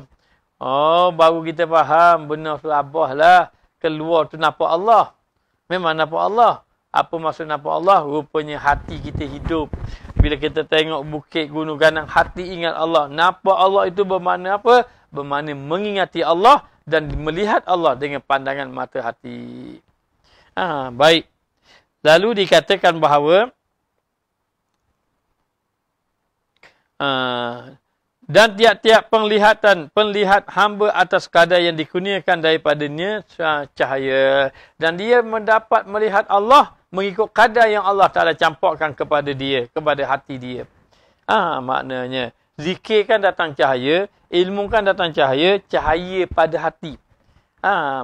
Baru kita faham. Benar selabah lah. Keluar tu nampak Allah. Memang nampak Allah. Apa maksud nampak Allah? Rupanya hati kita hidup. Bila kita tengok bukit gunung ganang, hati ingat Allah. Nampak Allah itu bermakna apa? Bermakna mengingati Allah dan melihat Allah dengan pandangan mata hati. Baik. Lalu dikatakan bahawa dan tiap-tiap penglihat hamba atas kadar yang dikurniakan daripadanya cahaya. Dan dia mendapat melihat Allah mengikut kadar yang Allah Ta'ala campurkan kepada dia, kepada hati dia. Maknanya, zikir kan datang cahaya, ilmu kan datang cahaya, cahaya pada hati.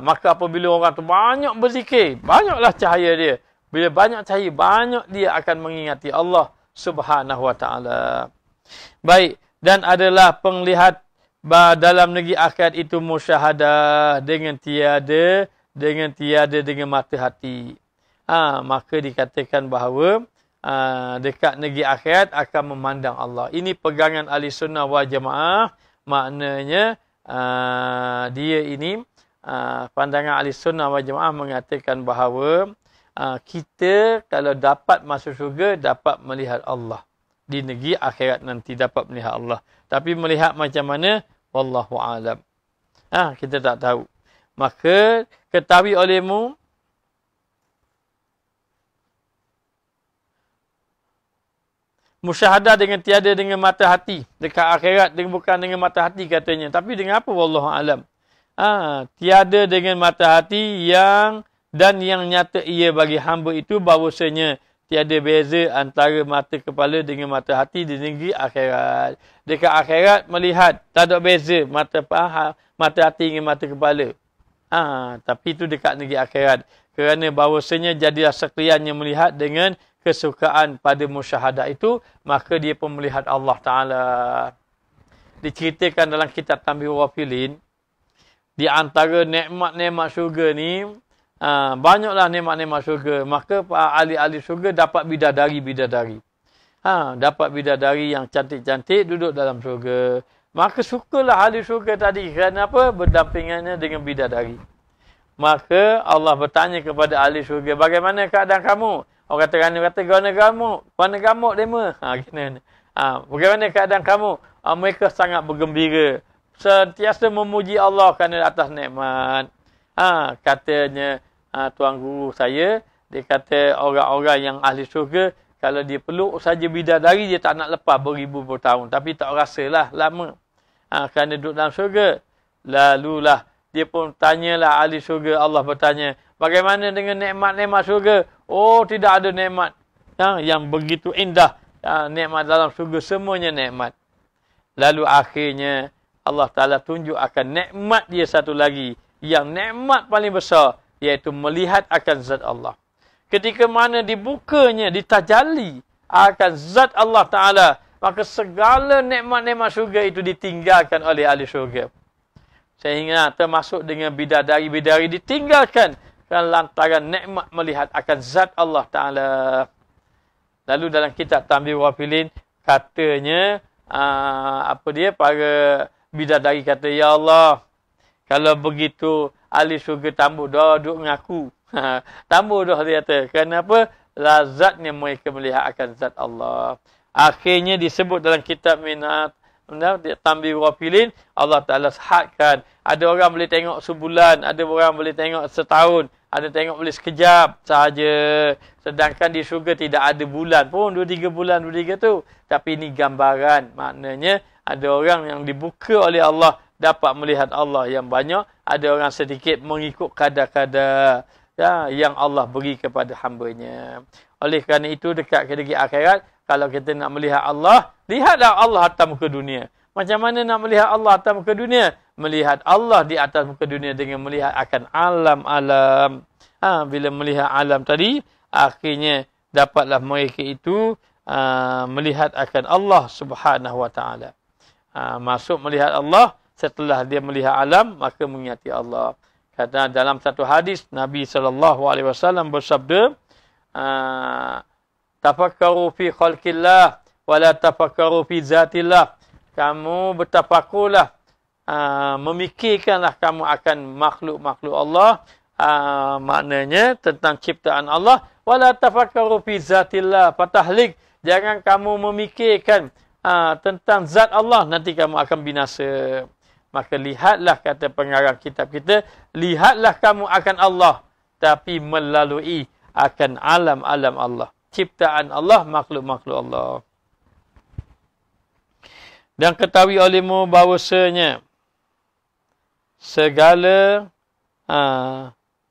Maka apabila orang tu banyak berzikir, banyaklah cahaya dia. Bila banyak cahaya, banyak dia akan mengingati Allah Subhanahu Wa Ta'ala. Baik, dan adalah penglihat dalam negeri akhirat itu musyahadah dengan tiada dengan mata hati. Maka dikatakan bahawa dekat negeri akhirat akan memandang Allah. Ini pegangan ahli sunnah wal jamaah. Maknanya dia ini pandangan ahli sunnah wal jamaah mengatakan bahawa kita kalau dapat masuk syurga dapat melihat Allah. Di negeri akhirat nanti dapat melihat Allah. Tapi melihat macam mana? Wallahu a'lam. Kita tak tahu. Maka ketahui olehmu musyahadah dengan tiada dengan mata hati. Dekat akhirat bukan dengan mata hati katanya. Tapi dengan apa? Wallahu a'lam. Tiada dengan mata hati yang nyata ia bagi hamba itu bahawasanya tiada beza antara mata kepala dengan mata hati di negeri akhirat. Dekat akhirat melihat, tak ada beza mata hati dengan mata kepala. Tapi itu dekat negeri akhirat. Kerana bahawasanya jadilah sekaliannya melihat dengan kesukaan pada musyahadah itu, maka dia pun melihat Allah Ta'ala. Diceritakan dalam kitab Tanbih Ghafilin, di antara nikmat-nikmat syurga ni, banyaklah nikmat-nikmat syurga. Maka ahli-ahli syurga dapat bidadari-bidadari. dapat bidadari yang cantik-cantik duduk dalam syurga. Maka sukalah ahli syurga tadi. Kerana apa? Berdampingannya dengan bidadari. Maka Allah bertanya kepada ahli syurga, bagaimana keadaan kamu? Orang kata, gana gamuk. Mana gamuk dema? Bagaimana keadaan kamu? Mereka sangat bergembira. Sentiasa memuji Allah kerana atas nikmat. Katanya tuan guru saya, dia kata orang-orang yang ahli syurga, kalau dia peluk saja bidadari, dia tak nak lepas beribu bertahun. Tapi tak rasalah lama. Kerana duduk dalam syurga. Lalulah dia pun tanyalah ahli syurga. Allah bertanya, bagaimana dengan nikmat-nikmat syurga? Oh, tidak ada nikmat yang begitu indah. Nikmat dalam syurga semuanya nikmat. Lalu akhirnya Allah Ta'ala tunjuk akan nikmat dia satu lagi. Yang nikmat paling besar, iaitu melihat akan zat Allah. Ketika mana dibukanya, ditajalli akan zat Allah Ta'ala, maka segala nikmat-nikmat syurga itu ditinggalkan oleh ahli syurga. Sehingga termasuk dengan bidadari-bidadari ditinggalkan lantaran nikmat melihat akan zat Allah Ta'ala. Lalu dalam kitab Tanbih Wafilin, katanya, para bidadari kata, ya Allah, kalau begitu ahli syurga tambah dah duduk dengan aku. Tambah dah dia kata. Kenapa? Lazatnya mereka melihat akan zat Allah. Akhirnya disebut dalam kitab Minat, Tanbih Wafilin, Allah Ta'ala sahatkan. Ada orang boleh tengok sebulan, ada orang boleh tengok setahun, ada tengok boleh sekejap sahaja. Sedangkan di syurga tidak ada bulan pun, 2-3 bulan, 2-3 tu. Tapi ini gambaran. Maknanya ada orang yang dibuka oleh Allah, dapat melihat Allah yang banyak. Ada orang sedikit mengikut kadar-kadar yang Allah beri kepada hamba-Nya. Oleh kerana itu, dekat ke negeri akhirat, kalau kita nak melihat Allah, lihatlah Allah atas muka dunia. Macam mana nak melihat Allah atas muka dunia? Melihat Allah di atas muka dunia dengan melihat akan alam-alam. Bila melihat alam tadi, akhirnya dapatlah mereka itu melihat akan Allah Subhanahu Wa Taala. Masuk melihat Allah, setelah dia melihat alam, maka mengingati Allah. Kata dalam satu hadis, Nabi SAW bersabda, tafakkaru fi khalqillah, wala tafakkaru fi zatillah. Kamu bertafakurlah, memikirkanlah kamu akan makhluk-makhluk Allah, maknanya tentang ciptaan Allah. Wala tafakkaru fi zatillah, fatahlik. Jangan kamu memikirkan tentang zat Allah, nanti kamu akan binasa. Maka lihatlah, kata pengarang kitab kita, lihatlah kamu akan Allah, tapi melalui akan alam-alam Allah. Ciptaan Allah, makhluk-makhluk Allah. Dan ketahui olehmu bahawasanya segala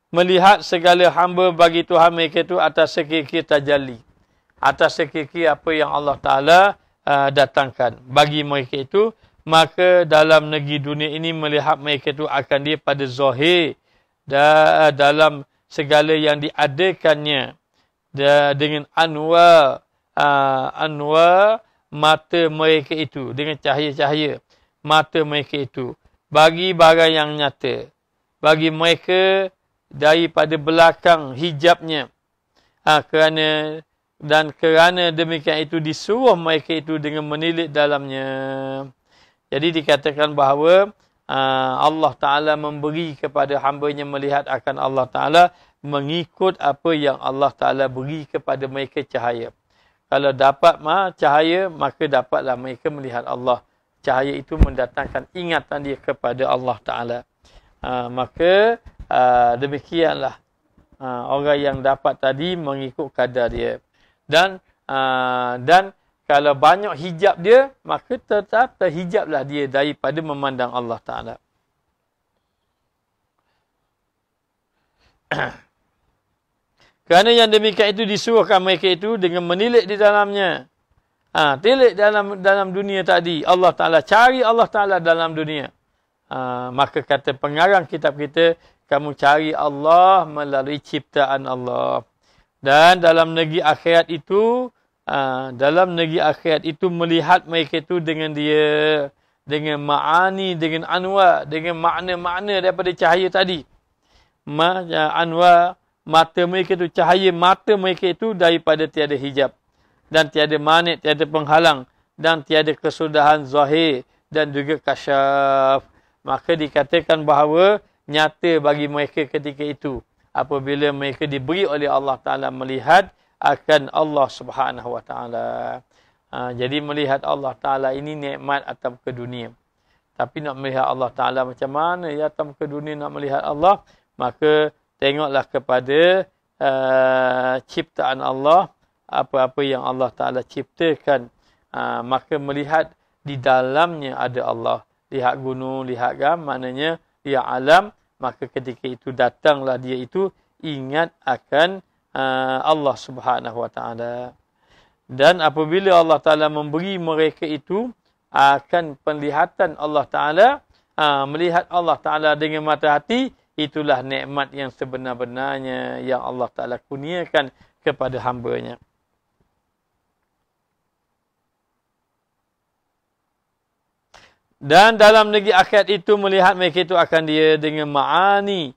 melihat segala hamba bagi Tuhan mereka itu atas sekir-kir tajalli. Atas sekir-kir apa yang Allah Ta'ala datangkan bagi mereka itu. Maka dalam negeri dunia ini melihat mereka itu akan dia pada zahir dalam segala yang diadakannya dengan anwar mata mereka itu, dengan cahaya-cahaya mata mereka itu, bagi barang yang nyata, bagi mereka daripada belakang hijabnya, kerana demikian itu disuruh mereka itu dengan menilik dalamnya. Jadi dikatakan bahawa Allah Ta'ala memberi kepada hamba-Nya melihat akan Allah Ta'ala mengikut apa yang Allah Ta'ala beri kepada mereka cahaya. Kalau dapat cahaya, maka dapatlah mereka melihat Allah. Cahaya itu mendatangkan ingatan dia kepada Allah Ta'ala. Maka demikianlah orang yang dapat tadi mengikut kadar dia. Dan kalau banyak hijab dia, maka tetap terhijablah dia daripada memandang Allah Ta'ala. Kerana yang demikian itu disuruhkan mereka itu dengan menilik di dalamnya. Tilik dalam dunia tadi. Allah Ta'ala, cari Allah Ta'ala dalam dunia. Maka kata pengarang kitab kita, kamu cari Allah melalui ciptaan Allah. Dan dalam negeri akhirat itu, melihat mereka itu dengan dia, dengan ma'ani, dengan anwar, dengan makna-makna daripada cahaya tadi. Anwar, mata mereka itu, cahaya mata mereka itu daripada tiada hijab. dan tiada mani, tiada penghalang, dan tiada kesudahan zahir dan juga kasyaf. Maka dikatakan bahawa nyata bagi mereka ketika itu apabila mereka diberi oleh Allah Ta'ala melihat akan Allah Subhanahu Wa Ta'ala. Jadi melihat Allah Ta'ala ini nikmat atas ke dunia. Tapi nak melihat Allah Ta'ala macam mana ya atas ke dunia nak melihat Allah? Maka tengoklah kepada ciptaan Allah, apa-apa yang Allah Ta'ala ciptakan. Maka melihat di dalamnya ada Allah. Lihat gunung, lihat maknanya lihat alam. Maka ketika itu datanglah dia itu ingat akan Allah Subhanahu Wa Ta'ala. Dan apabila Allah Ta'ala memberi mereka itu akan penglihatan Allah Ta'ala, melihat Allah Ta'ala dengan mata hati, itulah nikmat yang sebenar-benarnya yang Allah Ta'ala kurniakan kepada hamba-Nya. Dan dalam negeri akhirat itu melihat mereka itu akan dia dengan ma'ani,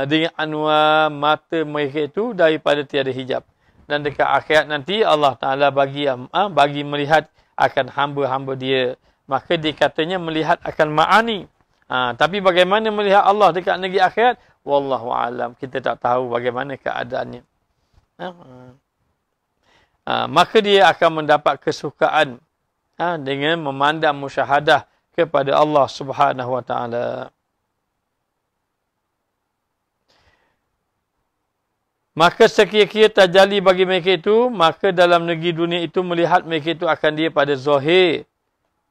dengan anwar mata mereka itu daripada tiada hijab. Dan dekat akhirat nanti Allah Ta'ala bagi melihat akan hamba-hamba dia. Maka dikatanya melihat akan ma'ani. Tapi bagaimana melihat Allah dekat negeri akhirat? Wallahu alam. Kita tak tahu bagaimana keadaannya. Maka dia akan mendapat kesukaan dengan memandang musyahadah kepada Allah Subhanahu Wa Ta'ala. Maka sekira-kira tajalli bagi mereka itu, maka dalam negeri dunia itu melihat mereka itu akan dia pada zahir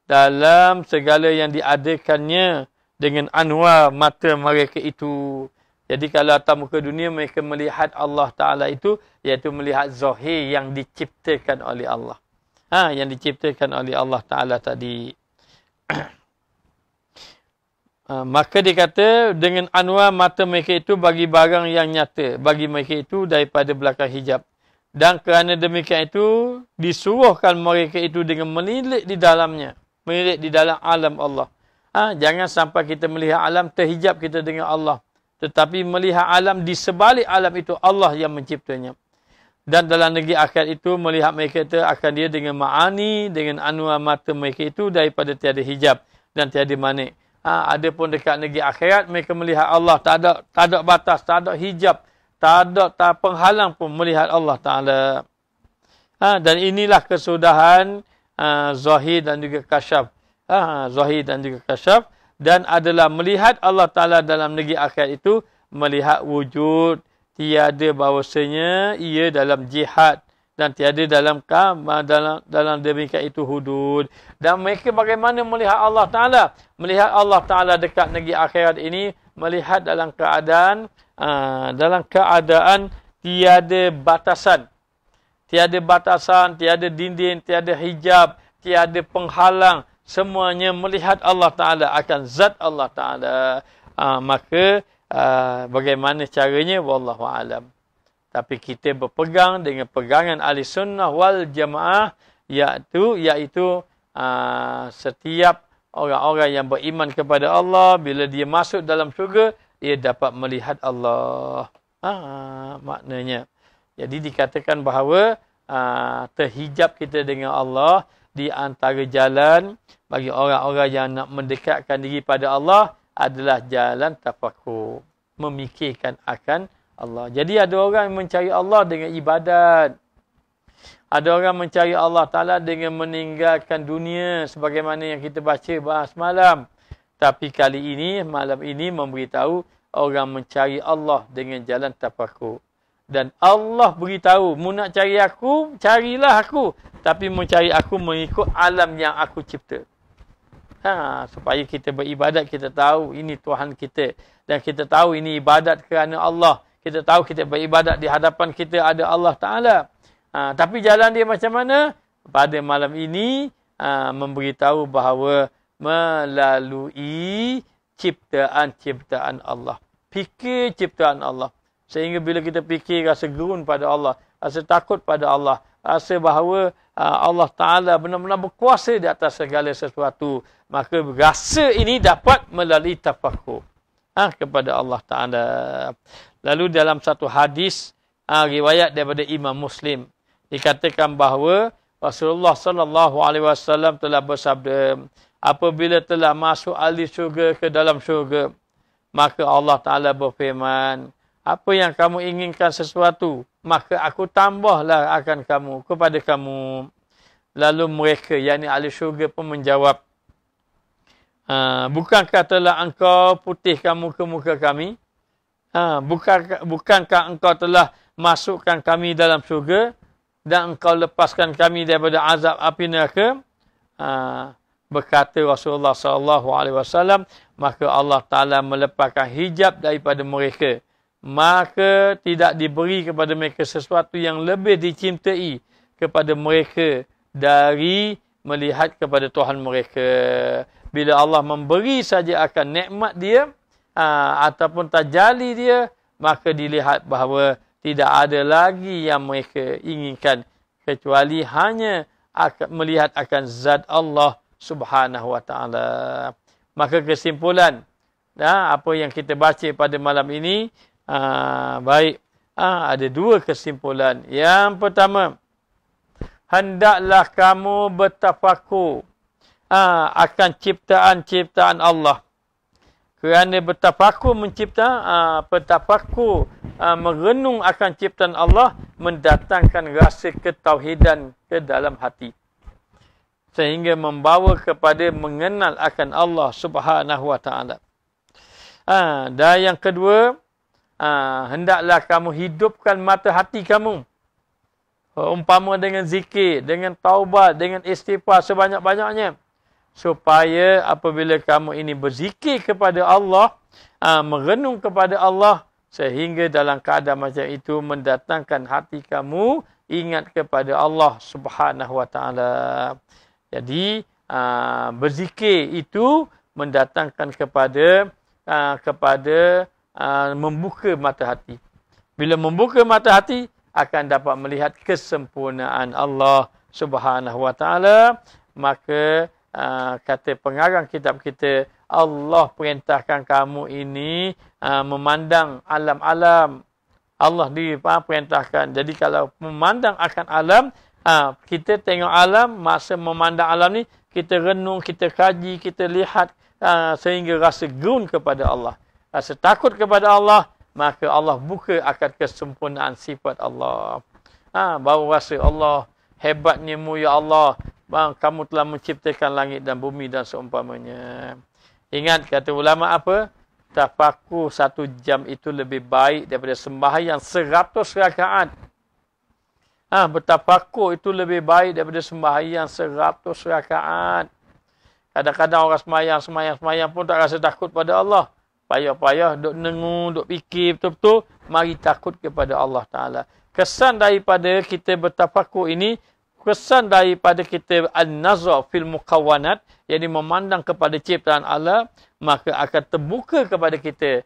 dalam segala yang diadakannya dengan anwar mata mereka itu. Jadi kalau atas muka dunia mereka melihat Allah Ta'ala itu, iaitu melihat zahir yang diciptakan oleh Allah. Yang diciptakan oleh Allah Ta'ala tadi. Maka dia kata dengan anwar mata mereka itu bagi barang yang nyata bagi mereka itu daripada belakang hijab. Dan kerana demikian itu disuruhkan mereka itu dengan melilit di dalamnya. Melilit di dalam alam Allah. Jangan sampai kita melihat alam terhijab kita dengan Allah. Tetapi melihat alam di sebalik alam itu Allah yang menciptanya. Dan dalam negeri akhirat itu melihat mereka itu akan dia dengan ma'ani, dengan anwar mata mereka itu daripada tiada hijab dan tiada manik. Adapun dekat negeri akhirat mereka melihat Allah tak ada batas, tak ada hijab, tak ada penghalang pun melihat Allah Ta'ala. Dan inilah kesudahan zahir dan juga kasyaf. Zahir dan juga kasyaf. Dan adalah melihat Allah Ta'ala dalam negeri akhirat itu melihat wujud, tiada bahawasanya ia dalam jihad dan tiada dalam demikian itu hudud. Dan mereka bagaimana melihat Allah Ta'ala? Melihat Allah Ta'ala dekat negeri akhirat ini, melihat dalam keadaan tiada batasan. Tiada batasan, tiada dinding, tiada hijab, tiada penghalang. Semuanya melihat Allah Ta'ala akan zat Allah Ta'ala. Maka bagaimana caranya? Wallahu alam. Tapi kita berpegang dengan pegangan ahli sunnah wal jamaah, iaitu setiap orang-orang yang beriman kepada Allah, bila dia masuk dalam syurga, dia dapat melihat Allah. Maknanya. Jadi dikatakan bahawa terhijab kita dengan Allah di antara jalan bagi orang-orang yang nak mendekatkan diri pada Allah adalah jalan tafakur. Memikirkan akan Allah. Jadi ada orang yang mencari Allah dengan ibadat. Ada orang mencari Allah Ta'ala dengan meninggalkan dunia sebagaimana yang kita bahas malam. Tapi kali ini, malam ini memberitahu orang mencari Allah dengan jalan tafakur. Dan Allah beritahu, mu nak cari aku, carilah aku. Tapi mencari aku mengikut alam yang aku cipta. Supaya kita beribadat, kita tahu ini Tuhan kita. Dan kita tahu ini ibadat kerana Allah. Kita tahu kita beribadat di hadapan kita ada Allah Ta'ala. Tapi jalan dia macam mana? Pada malam ini memberitahu bahawa melalui ciptaan-ciptaan Allah. Fikir ciptaan Allah. Sehingga bila kita fikir rasa gerun pada Allah. Rasa takut pada Allah. Rasa bahawa Allah Ta'ala benar-benar berkuasa di atas segala sesuatu. Maka rasa ini dapat melalui tafakur kepada Allah Ta'ala. Lalu dalam satu hadis riwayat daripada Imam Muslim Dikatakan bahawa Rasulullah sallallahu alaihi wasallam telah bersabda, apabila telah masuk ahli syurga ke dalam syurga, maka Allah Ta'ala berfirman, apa yang kamu inginkan sesuatu, maka aku tambahlah akan kamu, kepada kamu. Lalu mereka, yakni ahli syurga pun menjawab, bukankah telah engkau putihkan muka-muka kami? Bukankah engkau telah masukkan kami dalam syurga dan engkau lepaskan kami daripada azab api neraka? Berkata Rasulullah SAW, maka Allah Ta'ala melepaskan hijab daripada mereka. Maka tidak diberi kepada mereka sesuatu yang lebih dicintai kepada mereka dari melihat kepada Tuhan mereka. Bila Allah memberi saja akan nikmat dia, ataupun tajalli dia, maka dilihat bahawa tidak ada lagi yang mereka inginkan kecuali hanya melihat akan zat Allah Subhanahu wa ta'ala. Maka kesimpulan apa yang kita baca pada malam ini, baik, ada dua kesimpulan. Yang pertama, hendaklah kamu bertafakur akan ciptaan-ciptaan Allah. Kerana bertafakur bertafakur merenung akan ciptaan Allah mendatangkan rasa ketauhidan ke dalam hati, sehingga membawa kepada mengenal akan Allah Subhanahu wa ta'ala. Dan yang kedua, hendaklah kamu hidupkan mata hati kamu, umpama dengan zikir, dengan taubat, dengan istighfar sebanyak-banyaknya, supaya apabila kamu ini berzikir kepada Allah, merenung kepada Allah, sehingga dalam keadaan macam itu mendatangkan hati kamu ingat kepada Allah Subhanahu wa ta'ala. Jadi berzikir itu mendatangkan kepada membuka mata hati. Bila membuka mata hati, akan dapat melihat kesempurnaan Allah Subhanahu wa ta'ala. Maka kata pengarang kitab kita, Allah perintahkan kamu ini memandang alam-alam. Allah perintahkan. Jadi kalau memandang akan alam, kita tengok alam, masa memandang alam ni, kita renung, kita kaji, kita lihat sehingga rasa gerun kepada Allah. Rasa takut kepada Allah, maka Allah buka akan kesempurnaan sifat Allah. Baru rasa Allah, hebatnya-Mu ya Allah, kamu telah menciptakan langit dan bumi dan seumpamanya. Ingat kata ulama apa? Tafakur 1 jam itu lebih baik daripada sembahyang 100 rakaat. Bertafakur itu lebih baik daripada sembahyang 100 rakaat. Kadang-kadang orang semayang pun tak rasa takut pada Allah. Payah-payah, duk nengung, duk fikir betul-betul. Mari takut kepada Allah Ta'ala. Kesan daripada kita bertafakur ini, kesan daripada kita an-nazar fil muqawwanat, yang memandang kepada ciptaan Allah, maka akan terbuka kepada kita.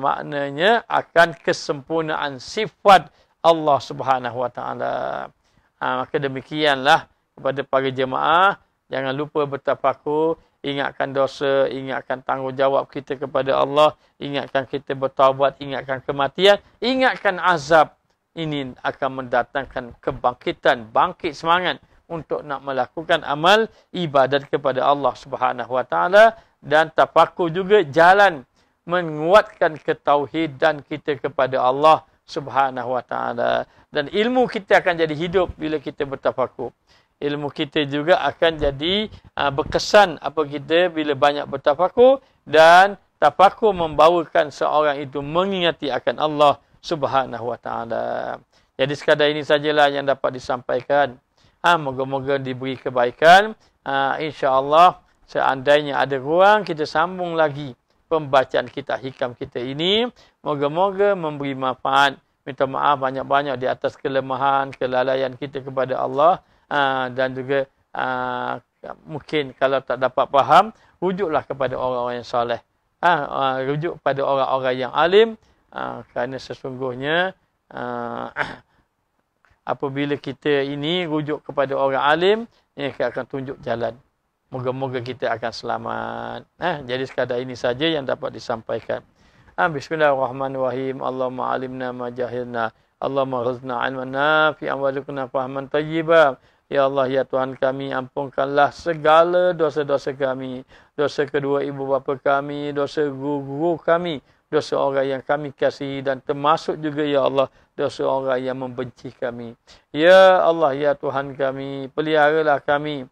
Maknanya akan kesempurnaan sifat Allah Subhanahu wa ta'ala. Maka demikianlah kepada para jemaah, jangan lupa bertafakur, ingatkan dosa, ingatkan tanggungjawab kita kepada Allah, ingatkan kita bertaubat, ingatkan kematian, ingatkan azab. Ini akan mendatangkan kebangkitan, bangkit semangat untuk nak melakukan amal ibadat kepada Allah Subhanahu wa ta'ala. Dan tafakur juga jalan menguatkan ketauhidan kita kepada Allah Subhanahu wa ta'ala. Dan ilmu kita akan jadi hidup bila kita bertafakur. Ilmu kita juga akan jadi berkesan apa kita bila banyak bertafakur. Dan tafakur membawakan seorang itu mengingati akan Allah Subhanahu wa ta'ala. Jadi sekadar ini sajalah yang dapat disampaikan. Moga-moga diberi kebaikan. InsyaAllah seandainya ada ruang, kita sambung lagi pembacaan kitab hikam kita ini. Moga-moga memberi manfaat. Minta maaf banyak-banyak di atas kelemahan, kelalaian kita kepada Allah. Dan juga mungkin kalau tak dapat faham, rujuklah kepada orang-orang yang soleh. Rujuk pada orang-orang yang alim. Kerana sesungguhnya apabila kita ini rujuk kepada orang alim, mereka akan tunjuk jalan. Moga-moga kita akan selamat. Jadi sekadar ini saja yang dapat disampaikan. Bismillahirrahmanirrahim. Allahumma alimna ma jahilna Allahumma ghazna 'ilman nafi'an warzuqna fahman thayyiban. Ya Allah, ya Tuhan kami, ampunkanlah segala dosa-dosa kami, dosa kedua ibu bapa kami, dosa guru-guru kami, dosa orang yang kami kasihi, dan termasuk juga ya Allah dosa orang yang membenci kami. Ya Allah, ya Tuhan kami, peliharalah kami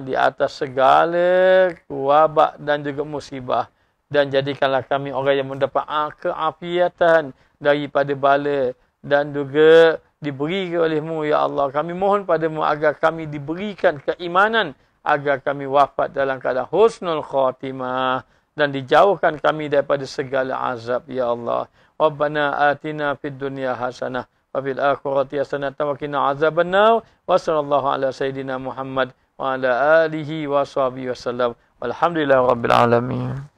di atas segala wabak dan juga musibah, dan jadikanlah kami orang yang mendapat keafiatan daripada bala, dan juga diberi olehmu ya Allah. Kami mohon padamu agar kami diberikan keimanan, agar kami wafat dalam keadaan husnul khatimah, dan dijauhkan kami daripada segala azab ya Allah. Rabbana atina fid dunya hasanah wa fil akhirati hasanah wa qina azabannar. Wa sallallahu ala sayidina Muhammad wa ala alihi wa sahbihi wasallam. Walhamdulillahirabbil alamin.